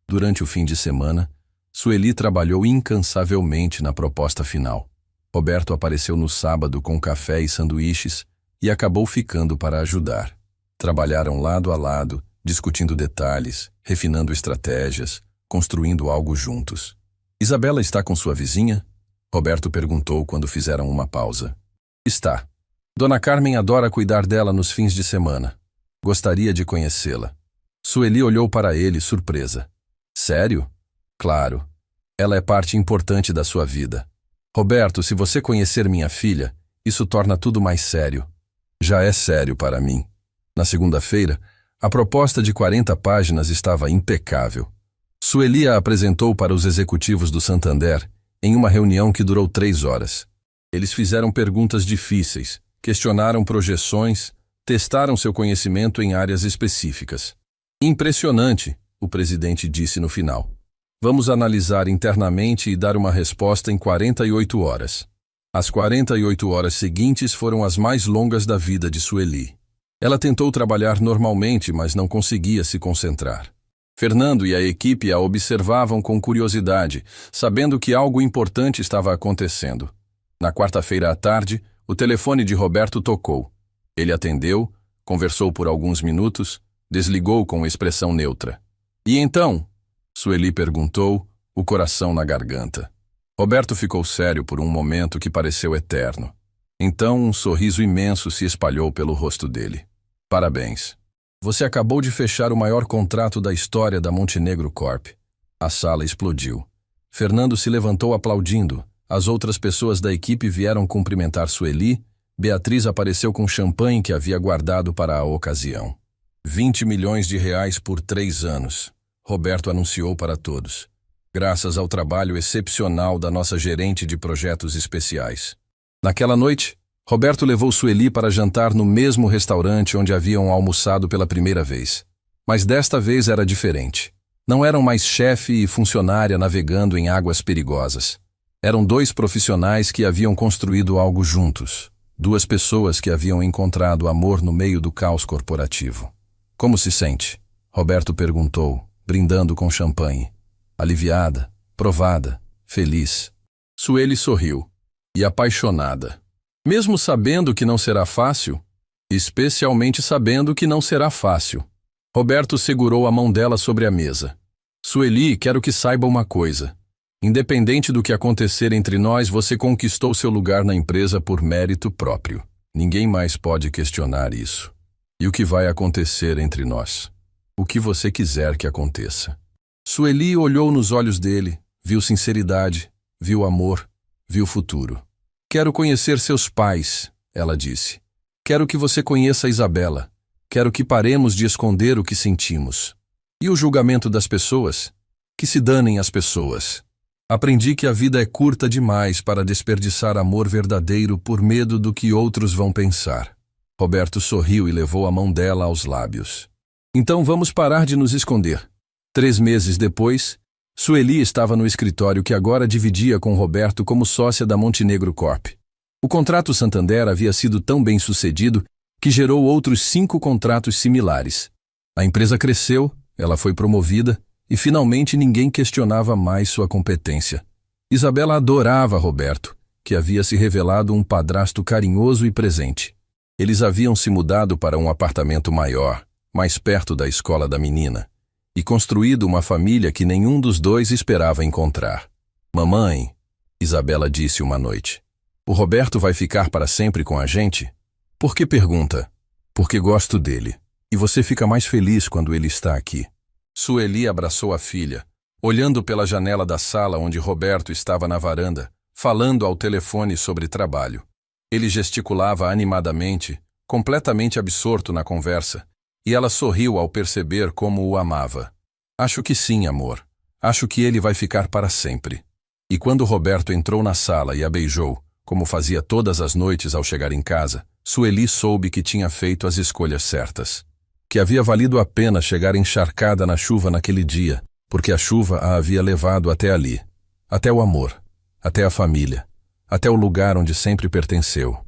Durante o fim de semana, Sueli trabalhou incansavelmente na proposta final. Roberto apareceu no sábado com café e sanduíches e acabou ficando para ajudar. Trabalharam lado a lado, discutindo detalhes, refinando estratégias, construindo algo juntos. Isabela está com sua vizinha? Roberto perguntou quando fizeram uma pausa. Está. Dona Carmen adora cuidar dela nos fins de semana. Gostaria de conhecê-la. Sueli olhou para ele, surpresa. Sério? Claro. Ela é parte importante da sua vida. Roberto, se você conhecer minha filha, isso torna tudo mais sério. Já é sério para mim. Na segunda-feira, a proposta de 40 páginas estava impecável. Sueli a apresentou para os executivos do Santander em uma reunião que durou 3 horas. Eles fizeram perguntas difíceis, questionaram projeções, testaram seu conhecimento em áreas específicas. Impressionante, o presidente disse no final. Vamos analisar internamente e dar uma resposta em 48 horas. As 48 horas seguintes foram as mais longas da vida de Sueli. Ela tentou trabalhar normalmente, mas não conseguia se concentrar. Fernando e a equipe a observavam com curiosidade, sabendo que algo importante estava acontecendo. Na quarta-feira à tarde, o telefone de Roberto tocou. Ele atendeu, conversou por alguns minutos, desligou com expressão neutra. E então? Sueli perguntou, o coração na garganta. Roberto ficou sério por um momento que pareceu eterno. Então um sorriso imenso se espalhou pelo rosto dele. Parabéns. Você acabou de fechar o maior contrato da história da Montenegro Corp. A sala explodiu. Fernando se levantou aplaudindo. As outras pessoas da equipe vieram cumprimentar Sueli. Beatriz apareceu com champanhe que havia guardado para a ocasião. 20 milhões de reais por 3 anos. Roberto anunciou para todos. Graças ao trabalho excepcional da nossa gerente de projetos especiais. Naquela noite, Roberto levou Sueli para jantar no mesmo restaurante onde haviam almoçado pela primeira vez. Mas desta vez era diferente. Não eram mais chefe e funcionária navegando em águas perigosas. Eram 2 profissionais que haviam construído algo juntos. 2 pessoas que haviam encontrado amor no meio do caos corporativo. Como se sente? Roberto perguntou, brindando com champanhe. Aliviada, provada, feliz. Sueli sorriu. E apaixonada. Mesmo sabendo que não será fácil, especialmente sabendo que não será fácil. Roberto segurou a mão dela sobre a mesa. Sueli, quero que saiba uma coisa. Independente do que acontecer entre nós, você conquistou seu lugar na empresa por mérito próprio. Ninguém mais pode questionar isso. E o que vai acontecer entre nós? O que você quiser que aconteça. Sueli olhou nos olhos dele, viu sinceridade, viu amor, viu futuro. Quero conhecer seus pais, ela disse. Quero que você conheça a Isabela. Quero que paremos de esconder o que sentimos. E o julgamento das pessoas? Que se danem as pessoas. Aprendi que a vida é curta demais para desperdiçar amor verdadeiro por medo do que outros vão pensar. Roberto sorriu e levou a mão dela aos lábios. Então vamos parar de nos esconder. 3 meses depois, Sueli estava no escritório que agora dividia com Roberto como sócia da Montenegro Corp. O contrato Santander havia sido tão bem sucedido que gerou outros 5 contratos similares. A empresa cresceu, ela foi promovida e finalmente ninguém questionava mais sua competência. Isabela adorava Roberto, que havia se revelado um padrasto carinhoso e presente. Eles haviam se mudado para um apartamento maior, mais perto da escola da menina, e construído uma família que nenhum dos 2 esperava encontrar. Mamãe, Isabela disse uma noite, o Roberto vai ficar para sempre com a gente? Por que pergunta? Porque gosto dele. E você fica mais feliz quando ele está aqui. Sueli abraçou a filha, olhando pela janela da sala onde Roberto estava na varanda, falando ao telefone sobre trabalho. Ele gesticulava animadamente, completamente absorto na conversa, e ela sorriu ao perceber como o amava. Acho que sim, amor. Acho que ele vai ficar para sempre. E quando Roberto entrou na sala e a beijou, como fazia todas as noites ao chegar em casa, Sueli soube que tinha feito as escolhas certas. Que havia valido a pena chegar encharcada na chuva naquele dia, porque a chuva a havia levado até ali. Até o amor, até a família, até o lugar onde sempre pertenceu.